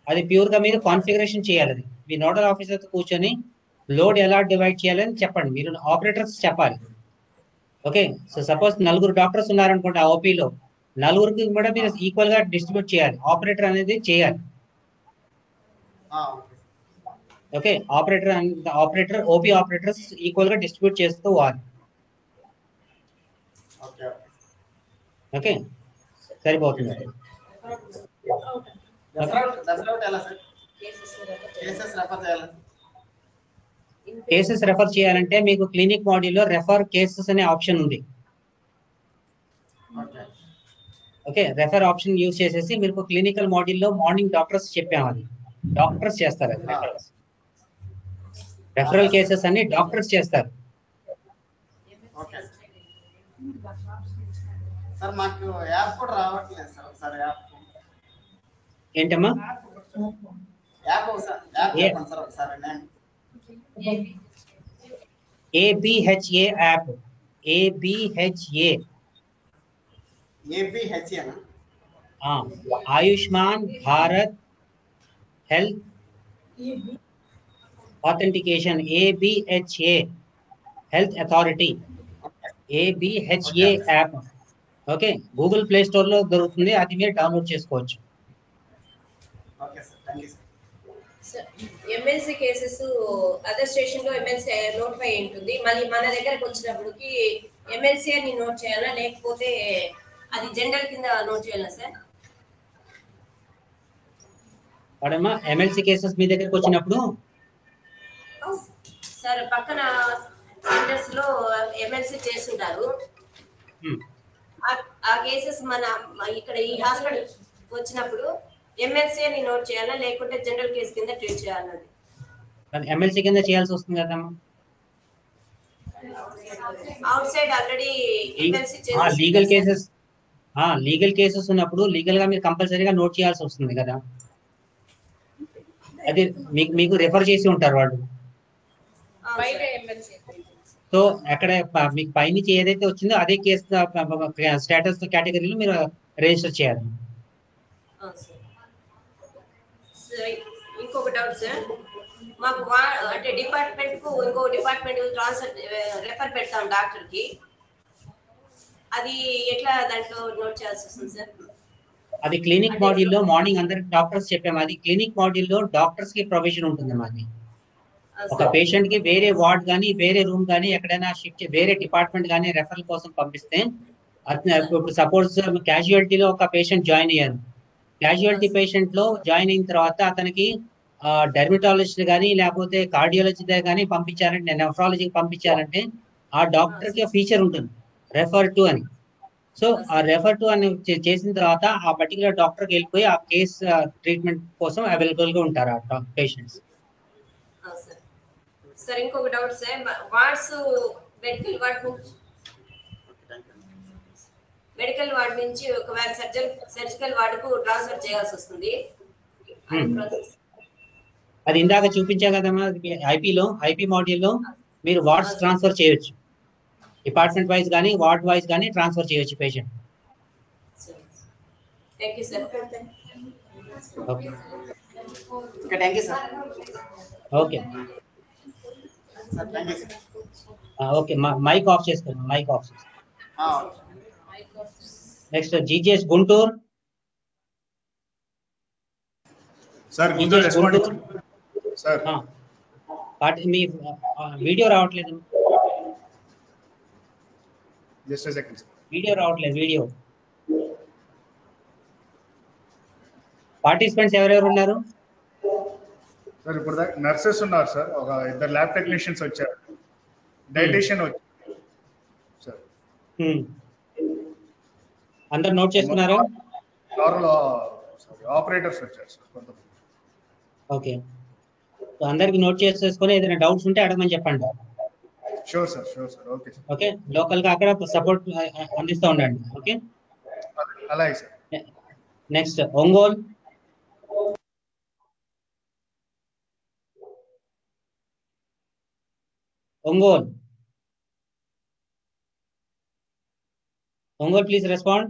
అది ప్యూర్ గా మీరు కాన్ఫిగరేషన్ చేయాలి. అది మీ నోడల్ ఆఫీసర్ కూర్చొని లోడ్ ఎలా డివైడ్ చేయాలని చెప్పండి, మీరు ఆపరేటర్స్ చెప్పాలి. ఓకే, సో సపోజ్ 4 డాక్టర్స్ ఉన్నారనుకోండి ఆ ఓపీలో, 4కి కూడా మీరు ఈక్వల్ గా డిస్ట్రిబ్యూట్ చేయాలి, ఆపరేటర్ అనేది చేయాలి. Okay, operator OP operators equal గా డిస్ట్రిబ్యూట్ చేస్తూ పోవాలి. ఓకే, సరిపోతుంది. కేసెస్ రెఫర్ చేయాలంటే మీకు క్లినిక్ మాడ్యూల్లో రెఫర్ కేసెస్ అనే ఆప్షన్ ఉంది. ఓకే, రెఫర్ ఆప్షన్ యూజ్ చేసేసి మీకు క్లినికల్ మాడ్యూల్లో మార్నింగ్ డాక్టర్స్ చెప్పాము, అది డాక్టర్స్ చేస్తారు. అది రెఫరల్ కేసెస్ అన్ని డాక్టర్స్ చేస్తారు. సార్ మాకు యాప్ కూడా రావట్లేదు సార్. ఒకసారి యాప్ ఏంటమ్మా? యాప్ చెప్పండి సార్ ఒకసారి. నేను ABHA app, ABHA Ayushman Bharat health authentication, ABHA health authority, ABHA app. Okay, Google play store లో దొరుకుతుంది, అది మీరు డౌన్లోడ్ చేసుకోవచ్చు. ఎమ్మెల్సీ కేసెస్ అదర్ స్టేషన్ లో ఎమ్మెల్సీ నోటిఫై ఉంటుంది, మళ్ళీ మన దగ్గరకు వచ్చినప్పటికి ఎమ్మెల్సీ అని నోట్ చేయాలా, లేకపోతే అది జనరల్ కింద నోట్ చేయాలా సార్? వాడమ్మా ఎమ్మెల్సీ కేసెస్ మీ దగ్గరకు వచ్చినప్పుడు సార్ పక్కన సెంటర్స్ లో ఎమ్మెల్సీ చేస్తుంటారు, ఆ కేసెస్ మన ఇక్కడ ఈ హాస్పిటల్ వచ్చినప్పుడు ఎమ్మెల్సీ అని నోట్ చేయాలా, లేకుంటే జనరల్ కేసు కింద ట్రీట్ చేయాలన్నది? ఎమ్మెల్సీ కింద చేయాల్సి వస్తుంది కదమ్మా. Out side already legal cases ఉన్నప్పుడు లీగల్ గా మీరు కంపల్సరీగా నోట్ చేయాల్సి వస్తుంది కదా. అది మీకు రెఫర్ చేసి ఉంటారు వాళ్ళు. సో అక్కడ మీకు పైనుంచి ఏదైతే వచ్చిందో అదే కేసు స్టేటస్ కేటగిరీలో మీరు రిజిస్టర్ చేయాలి. ఇంకొక డౌట్ సార్, మాకు అంటే డిపార్ట్మెంట్ కు ఇంకో డిపార్ట్మెంట్ ట్రాన్స్ఫర్ రెఫర్ పెడతాం డాక్టర్ కి, అది ఎట్లా దాంట్లో నోట్ చేయాల్సి వస్తుంది సార్? అది క్లినిక్ మాడ్యూల్లో మార్నింగ్ అందరికి డాక్టర్స్ చెప్పాము, అది క్లినిక్ మాడ్యూల్లో డాక్టర్స్ కి ప్రొవిజన్ ఉంటుంది. మాది ఒక పేషెంట్ కి వేరే వార్డ్ కానీ వేరే రూమ్ కానీ ఎక్కడైనా షిఫ్ట్ వేరే డిపార్ట్మెంట్ కానీ రెఫరల్ కోసం పంపిస్తే, ఇప్పుడు సపోజ్ క్యాజువాలిటీలో ఒక పేషెంట్ జాయిన్ అయ్యారు, క్యాజువాలిటీ పేషెంట్ లో జాయిన్ అయిన తర్వాత అతనికి డెర్మటాలజిస్ట్ కానీ లేకపోతే కార్డియాలజీ కానీ పంపించాలంటే, నెఫ్రాలజీకి పంపించాలంటే ఆ డాక్టర్ కి ఫీచర్ ఉంటుంది రెఫర్ టు అని. సో ఆ రెఫర్ టు అని చేసిన తర్వాత ఆ పర్టికులర్ డాక్టర్కి వెళ్ళిపోయి ఆ కేస్ ట్రీట్మెంట్ కోసం అవైలబుల్ గా ఉంటారు ఆ పేషెంట్స్. సార్ ఇంకొక doubt sir, wards medical ward నుంచి ఒకవేళ సర్జికల్ వార్డుకు ట్రాన్స్ఫర్ చేయాల్సి వస్తుంది, అది ఇందాక చూపించా కదమ్మా. ఐపీ మాడ్యూల్లో మీరు వార్డ్స్ ట్రాన్స్ఫర్ చేయొచ్చు, డిపార్ట్మెంట్ వైజ్ కానీ వార్డ్ వైజ్ కానీ ట్రాన్స్ఫర్ చేయొచ్చు patient. Thank you sir. Okay thank you sir. Okay okay, mic off చేసుకోండి, మైక్ ఆఫ్ చేసుకోండి. Next GGS Guntur. Sir Guntur respond sir. మీ వీడియో రావట్లేదు, జస్ట్ ఎ సెకండ్. వీడియో రావట్లేదు. వీడియో పార్టిసిపెంట్స్ ఎవరెవరు ఉన్నారు సార్? ఇప్పుడు నర్సెస్ ఉన్నారు సార్, ఒక 2 ల్యాబ్ టెక్నీషియన్స్ వచ్చారు, డైటీషియన్ వచ్చారు సార్. అందరు నోట్ చేసుకున్నారా? ఆపరేటర్స్ వచ్చారు సార్ కొంతమంది. ఓకే, సో అందరికి నోట్ చేసుకొని ఏదైనా డౌట్స్ ఉంటే అడగమని చెప్పండి. Sure sir, sure sir. Okay sir. Okay, local గా అక్కడ సపోర్ట్ అందిస్తూ ఉండండి. ఓకే, అలాగే sir. Next Ongole. Ongole, Ongole please respond.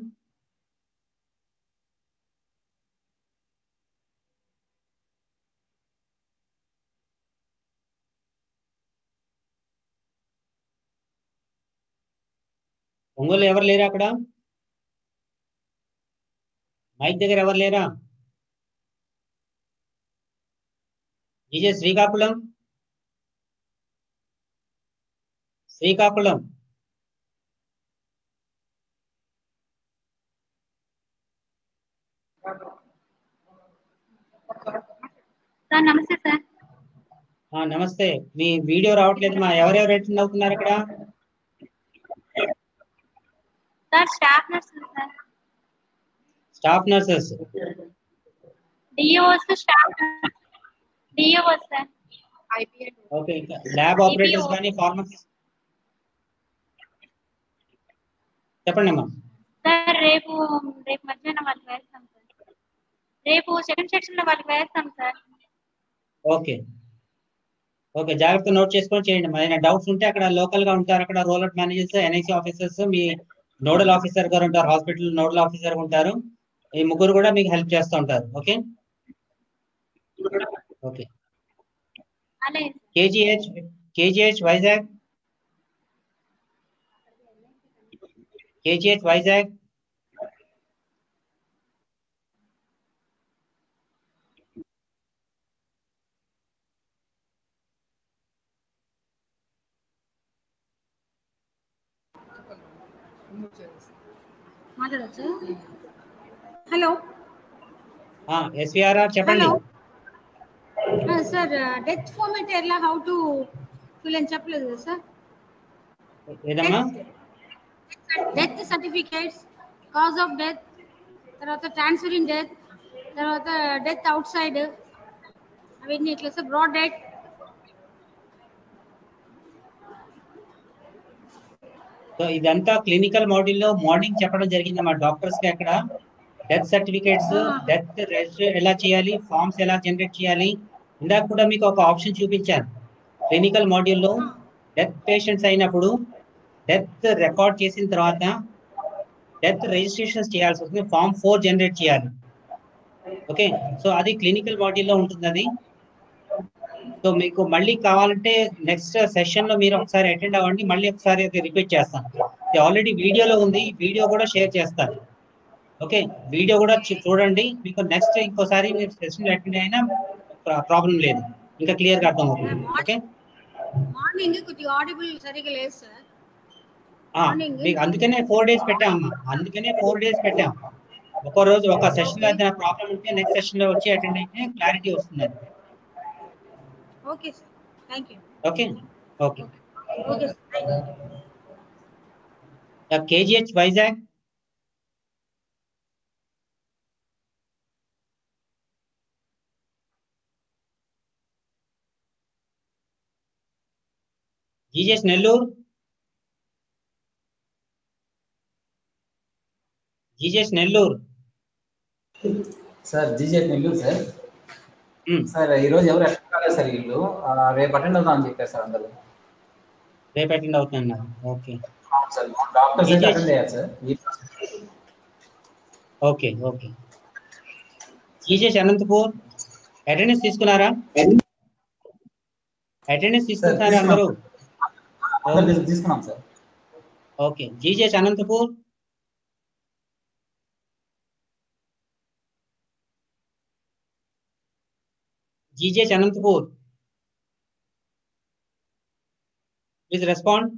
Ongole ఎవరు లేరా అక్కడ? మైక్ దగ్గర ఎవరు లేరా? జీజే శ్రీకాకుళం, శ్రీకాకుళం. సార్ నమస్తే సార్. నమస్తే, మీ వీడియో రావట్లేదు మా. ఎవరెవరు అటెండ్ అవుతున్నారు ఇక్కడ? Sir staff nurses sir. Staff nurses, DOs staff DOs sir. Okay, lab operators కానీ ఫార్మసిస్ట్ చెప్పండి అమ్మా. సార్ రేపు మధ్యాహ్నం వాళ్ళకి వేస్తాం సార్. రేపు సెకండ్ సెక్షన్ లో వాళ్ళకి వేస్తాం సార్. ఓకే, ఓకే, జాగ్రత్త నోట్ చేసుకొని చేయండి. ఏదైనా డౌట్స్ ఉంటే అక్కడ లోకల్ గా ఉంటారు, అక్కడ రోల్ మేనేజర్స్, ఎన్ఐసి ఆఫీసర్స్, మీ నోడల్ ఆఫీసర్ గారు ఉంటారు, హాస్పిటల్ నోడల్ ఆఫీసర్ ఉంటారు. ఈ ముగ్గురు కూడా మీకు హెల్ప్ చేస్తూ ఉంటారు. Okay, okay. KGH Vizag, KGH Vizag. Hello SVRR చెప్పండి. సార్ డెత్ ఫార్మేట్ ఎలా హౌ టు ఫిల్ అని చెప్పలేదు కదా సార్? ఏదమ్మా? Death certificates, cause of death, తర్వాత ట్రాన్స్ఫర్ ఇన్ డెత్, తర్వాత డెత్ అవుట్ సైడ్, అవన్నీ ఎట్లా సార్? Brought death. సో ఇదంతా క్లినికల్ మాడ్యూల్ లో మార్నింగ్ చెప్పడం జరిగింది మా డాక్టర్స్ కి. అక్కడ డెత్ సర్టిఫికేట్స్, డెత్ రిజిస్టర్ ఎలా చేయాలి, ఫార్మ్స్ ఎలా జనరేట్ చేయాలి. ఇందాక కూడా మీకు ఒక ఆప్షన్ చూపించాను క్లినికల్ మాడ్యూల్లో. డెత్ పేషెంట్స్ అయినప్పుడు డెత్ రికార్డ్ చేసిన తర్వాత డెత్ రిజిస్ట్రేషన్స్ చేయాల్సి వస్తుంది, ఫామ్ 4 జనరేట్ చేయాలి. ఓకే, సో అది క్లినికల్ మాడ్యూల్లో ఉంటుంది అది. సో మీకు మళ్ళీ కావాలంటే నెక్స్ట్ సెషన్ లో మీరు ఒకసారి అటెండ్ అవ్వండి, మళ్ళీ ఒకసారి అది రిపీట్ చేస్తాను. ఇది ఆల్రెడీ వీడియోలో ఉంది, వీడియో కూడా షేర్ చేస్తాను. ఓకే, వీడియో కూడా చూడండి, మీకు నెక్స్ట్ ఇంకోసారి మీరు సెషన్ అటెండ్ అయినా ప్రాబ్లం లేదు, ఇంకా క్లియర్ గా అర్థం అవుతుంది. ఓకే, మార్నింగ్ కొద్దిగా ఆడిబుల్ సరిగా లేదు సార్. మీకు అందుకనే 4 days పెట్టామమ్మా, అందుకనే 4 days పెట్టాం. ఒక రోజు ఒక సెషన్ లో ఏదైనా ప్రాబ్లం ఉంటే నెక్స్ట్ సెషన్ లో వచ్చి అటెండ్ అయితే క్లారిటీ వస్తుంది. Okay sir, thank you. Okay, okay. Okay sir, thank you. KGH Vizag, GJS Nellore, GJS Nellore. Sir GJS Nellore sir. Sir ఈరోజు ఎవరు అటెండ్ కాలేదు సార్, వీళ్ళు రేపు అటెండ్ అవుతామని చెప్పారు సార్ అందరూ. రేపు అటెండ్ అవుతున్నారు. ఓకే సార్, డాక్టర్స్ అయితే అటెండ్ అయ్యారు sir. Okay, okay. GJS Anantapur attendance తీసుకున్నారా? అటెండెన్స్ తీసుకుంటున్నారా అందరూ? తీసుకున్నాం sir. Okay, GJS Anantapur, GJS Anantapur please respond.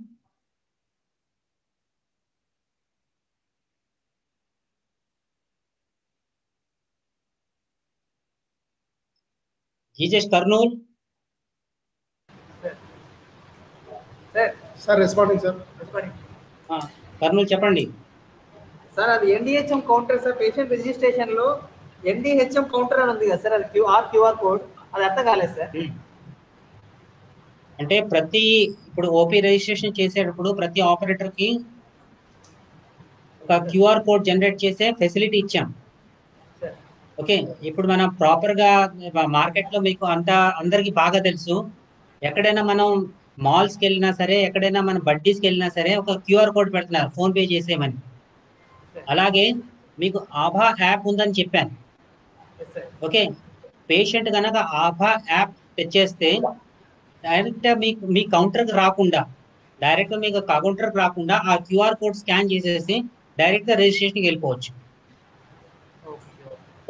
GJS Kurnool, sir responding sir. Kurnool చెప్పండి. సార్ అది NDHM counter sir, patient registration లో ఎన్డిహెచ్ఎం కౌంటర్ అని ఉంది కదా సార్, అది క్యూఆర్ కోడ్, అది అర్థం కాలేదు సార్. అంటే ఇప్పుడు ఓపీ రిజిస్ట్రేషన్ చేసేటప్పుడు ప్రతి ఆపరేటర్ కి ఒక క్యూఆర్ కోడ్ జనరేట్ చేసే ఫెసిలిటీ ఇచ్చాం. ఓకే, ఇప్పుడు మనం ప్రాపర్ గా మార్కెట్ లో మీకు అందరికి బాగా తెలుసు, ఎక్కడైనా మనం మాల్స్ కి వెళ్ళినా సరే, ఎక్కడైనా మనం బడ్డీస్కి వెళ్ళినా సరే ఒక క్యూఆర్ కోడ్ పెడుతున్నారు ఫోన్ పే చేసేయమని. అలాగే మీకు ఆభా యాప్ ఉందని చెప్పాను. ఓకే, పేషెంట్ కనుక ఆభా యాప్ తెచ్చేస్తే డైరెక్ట్ మీ కౌంటర్కి రాకుండా, డైరెక్ట్ మీకు కౌంటర్కి రాకుండా ఆ క్యూఆర్ కోడ్ స్కాన్ చేసేసి డైరెక్ట్ గా రిజిస్ట్రేషన్కి వెళ్ళిపోవచ్చు.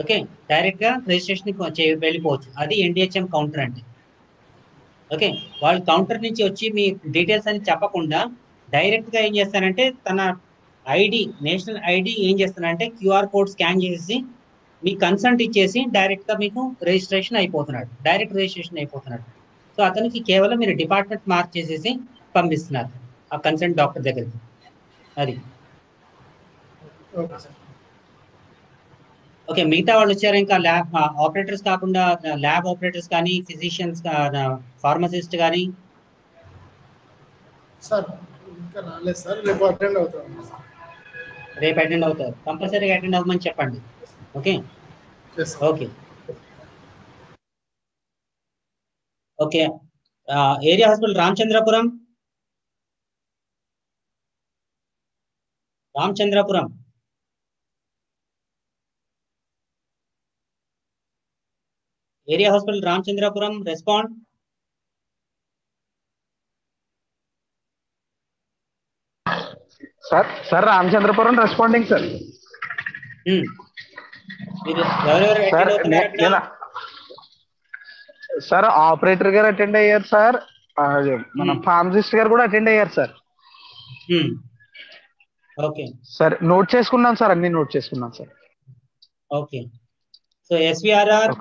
ఓకే, డైరెక్ట్ గా రిజిస్ట్రేషన్ వెళ్ళిపోవచ్చు. అది ఎన్డిహెచ్ఎం కౌంటర్ అంటే. ఓకే, వాళ్ళు కౌంటర్ నుంచి వచ్చి మీ డీటెయిల్స్ అని చెప్పకుండా డైరెక్ట్ గా ఏం చేస్తారంటే తన ఐడి, నేషనల్ ఐడి ఏం చేస్తారంటే క్యూఆర్ కోడ్ స్కాన్ చేసి మీ కన్సల్ట్ ఇచ్చేసి డైరెక్ట్ గా మీకు రిజిస్ట్రేషన్ అయిపోతున్నాడు, డైరెక్ట్ రిజిస్ట్రేషన్ అయిపోతున్నాడు. సో అతనికి కేవలం మీరు డిపార్ట్మెంట్ మార్క్ చేసేసి పంపిస్తున్నారు ఆ కన్సల్ట్ డాక్టర్ దగ్గరికి. అది ఓకే. మిగతా వాళ్ళు వచ్చారు ఇంకా ల్యాబ్ ఆపరేటర్స్ కాకుండా, ల్యాబ్ ఆపరేటర్స్ కానీ, ఫిజిషియన్స్, ఫార్మసిస్ట్ కానీ. సార్ ఇంకా రాలేదు సార్, రేపు అటెండ్ అవుతాం. రేపు అటెండ్ అవుతారు, కంపల్సరీగా అటెండ్ అవ్వమని చెప్పండి. Okay okay okay. Area hospital Ramachandrapuram. Area hospital Ramachandrapuram, respond. Sir Ramachandrapuram responding sir. Sir operator గారు అటెండ్ అయ్యారు సార్, మన ఫార్మసిస్ట్ గారు కూడా అటెండ్ అయ్యారు సార్. ఓకే సార్ నోట్ చేసుకున్నాను సార్, అన్ని నోట్ చేసుకున్నాను sir. Okay. So SVRR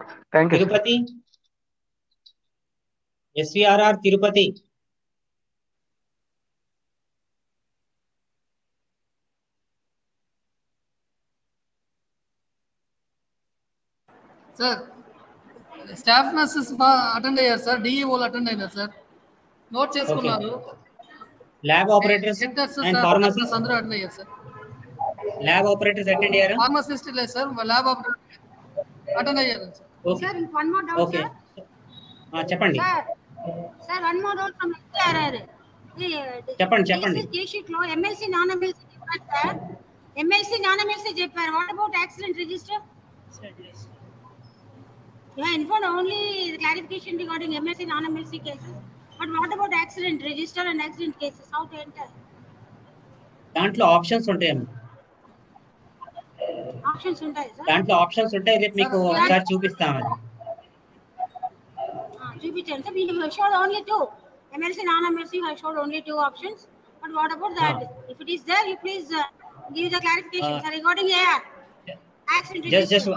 Tirupati, SVRR Tirupati. Sir staff nurses attend అయ్యారు సార్, డిఈఓలు అటెండ్ అయ్యారు సార్, నోట్ చేసుకున్నారు. ల్యాబ్ ఆపరేటర్స్ అండ్ ఫార్మసిస్ట్ అందరూ అటెండ్ అయ్యారు సార్. ల్యాబ్ ఆపరేటర్స్ అటెండ్ అయ్యారు. ఫార్మసిస్ట్ లేదు సార్, ల్యాబ్ ఆపరేటర్ అటెండ్ అయ్యారు sir. Sir, one more doubt, okay sir. చెప్పండి. Sir, one more doubt from SAI'S. చెప్పండి. కేషీట్ లో ఎమ్మెల్సీ నాన్ ఎమ్మెల్సీ చెప్పారు సార్, ఎమ్మెల్సీ నాన్ ఎమ్మెల్సీ చెప్పారు. What about accident register? Yeah, informed only the clarification regarding MLC non-MLC cases, but what about accident register and accident cases? How to enter? దాంట్లో options ఉంటాయేమో. Options ఉంటాయి sir, దాంట్లో options ఉంటాయి, రేపు మీకు ఒకసారి చూపిస్తాం. అది చూపించండి sir. We have showed only two. MLC non-MLC have showed only two options, but what about that? If it is there, you please give the clarification sir, regarding AR accident register. Just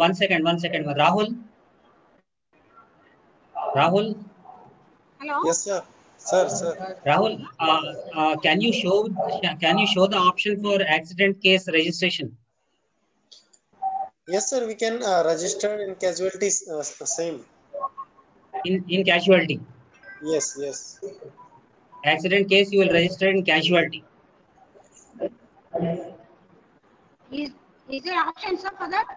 one second. Rahul. Hello. Yes sir. Sir. Rahul, can you show the option for accident case registration? Yes sir, we can register in casualty same. In casualty. Yes. Accident case you will register in casualty. Is there option sir for that?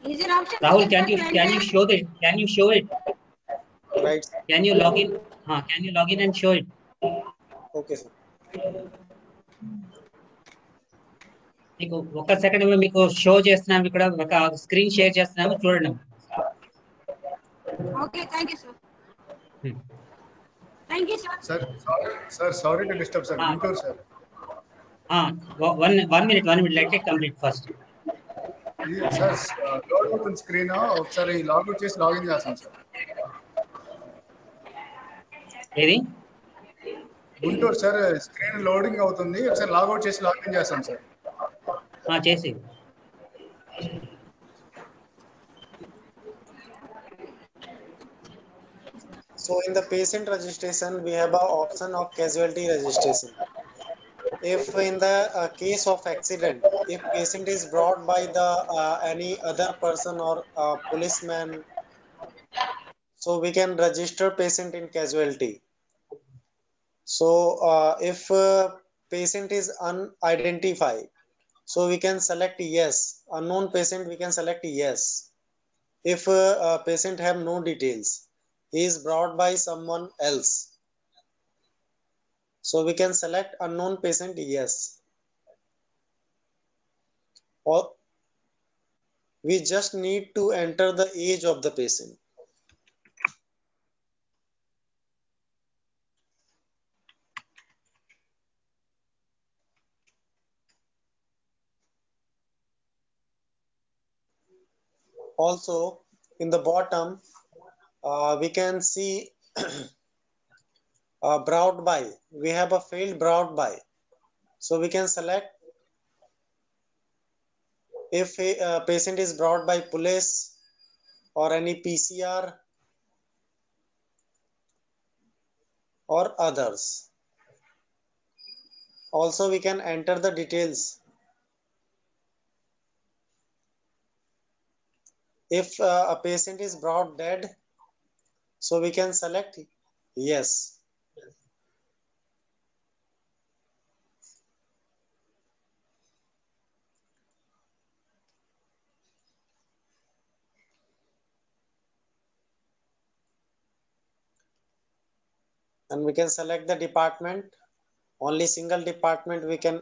Is there option? Rahul, can you show it? Right. Can you log in? Can you log in and show it? Okay sir. మీకు ఒక్క second మీకు show చేస్తున్నాము, ఇక్కడ ఒక screen share చేస్తున్నాము, చూడండి. Okay, thank you sir. Thank you sir. Sir, sorry to disturb sir. Guntur sir. One minute. Let it complete first. Sir load అవుతుంది screen, ఒకసారి లాగౌట్ చేసి లాగిన్ చేస్తాం సార్. ఏది గుంటూరు సార్, స్క్రీన్ లోడింగ్ అవుతుంది, ఒకసారి logout చేసి లాగిన్ చేస్తాం sir. చేసి. So in the patient registration we have an option of casualty registration. if in the case of accident, if patient is brought by the any other person or policeman, so we can register patient in casualty. So if patient is unidentified, so we can select yes. Unknown patient, we can select yes. If patient have no details, he is brought by someone else, so we can select unknown patient yes. Or we just need to enter the age of the patient. Also, in the bottom, we can see brought by. We have a field brought by. So we can select if a patient is brought by police or any PCR or others. Also, we can enter the details. If a patient is brought dead, so we can select yes. And we can select the department. Only single department we can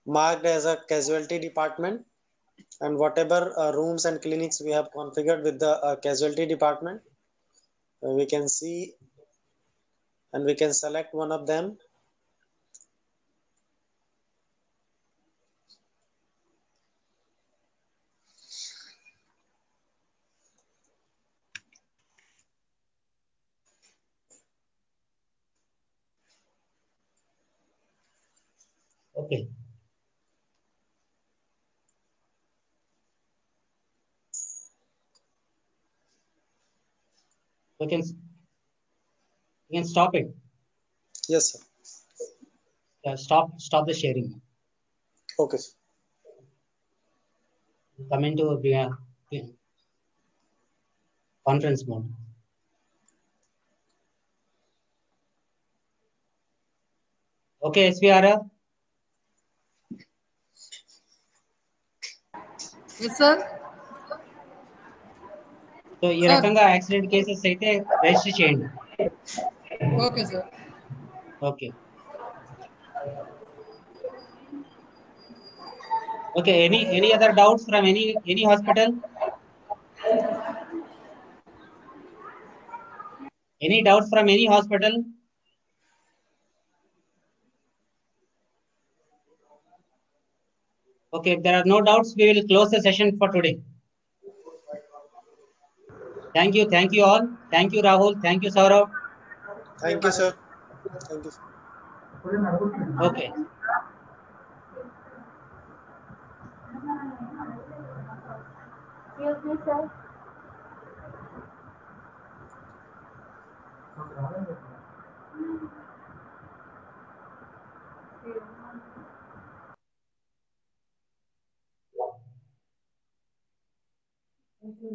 marked as a casualty department, and whatever rooms and clinics we have configured with the casualty department, we can see and we can select one of them. Okay. We can stop it. Yes, sir. Stop the sharing. Okay. Come into conference mode. Okay, SVR. Yes, sir. So ఈ రకంగా accident cases అయితే register చేయండి. Okay sir. Okay. Okay, any other doubts from any hospital? Any doubts from any hospital? Okay, if there are no doubts, we will close the session for today. Thank you all. Thank you, Rahul. Thank you, Saurabh. Thank you, sir. Thank you. Okay. Excuse me, sir. Thank you.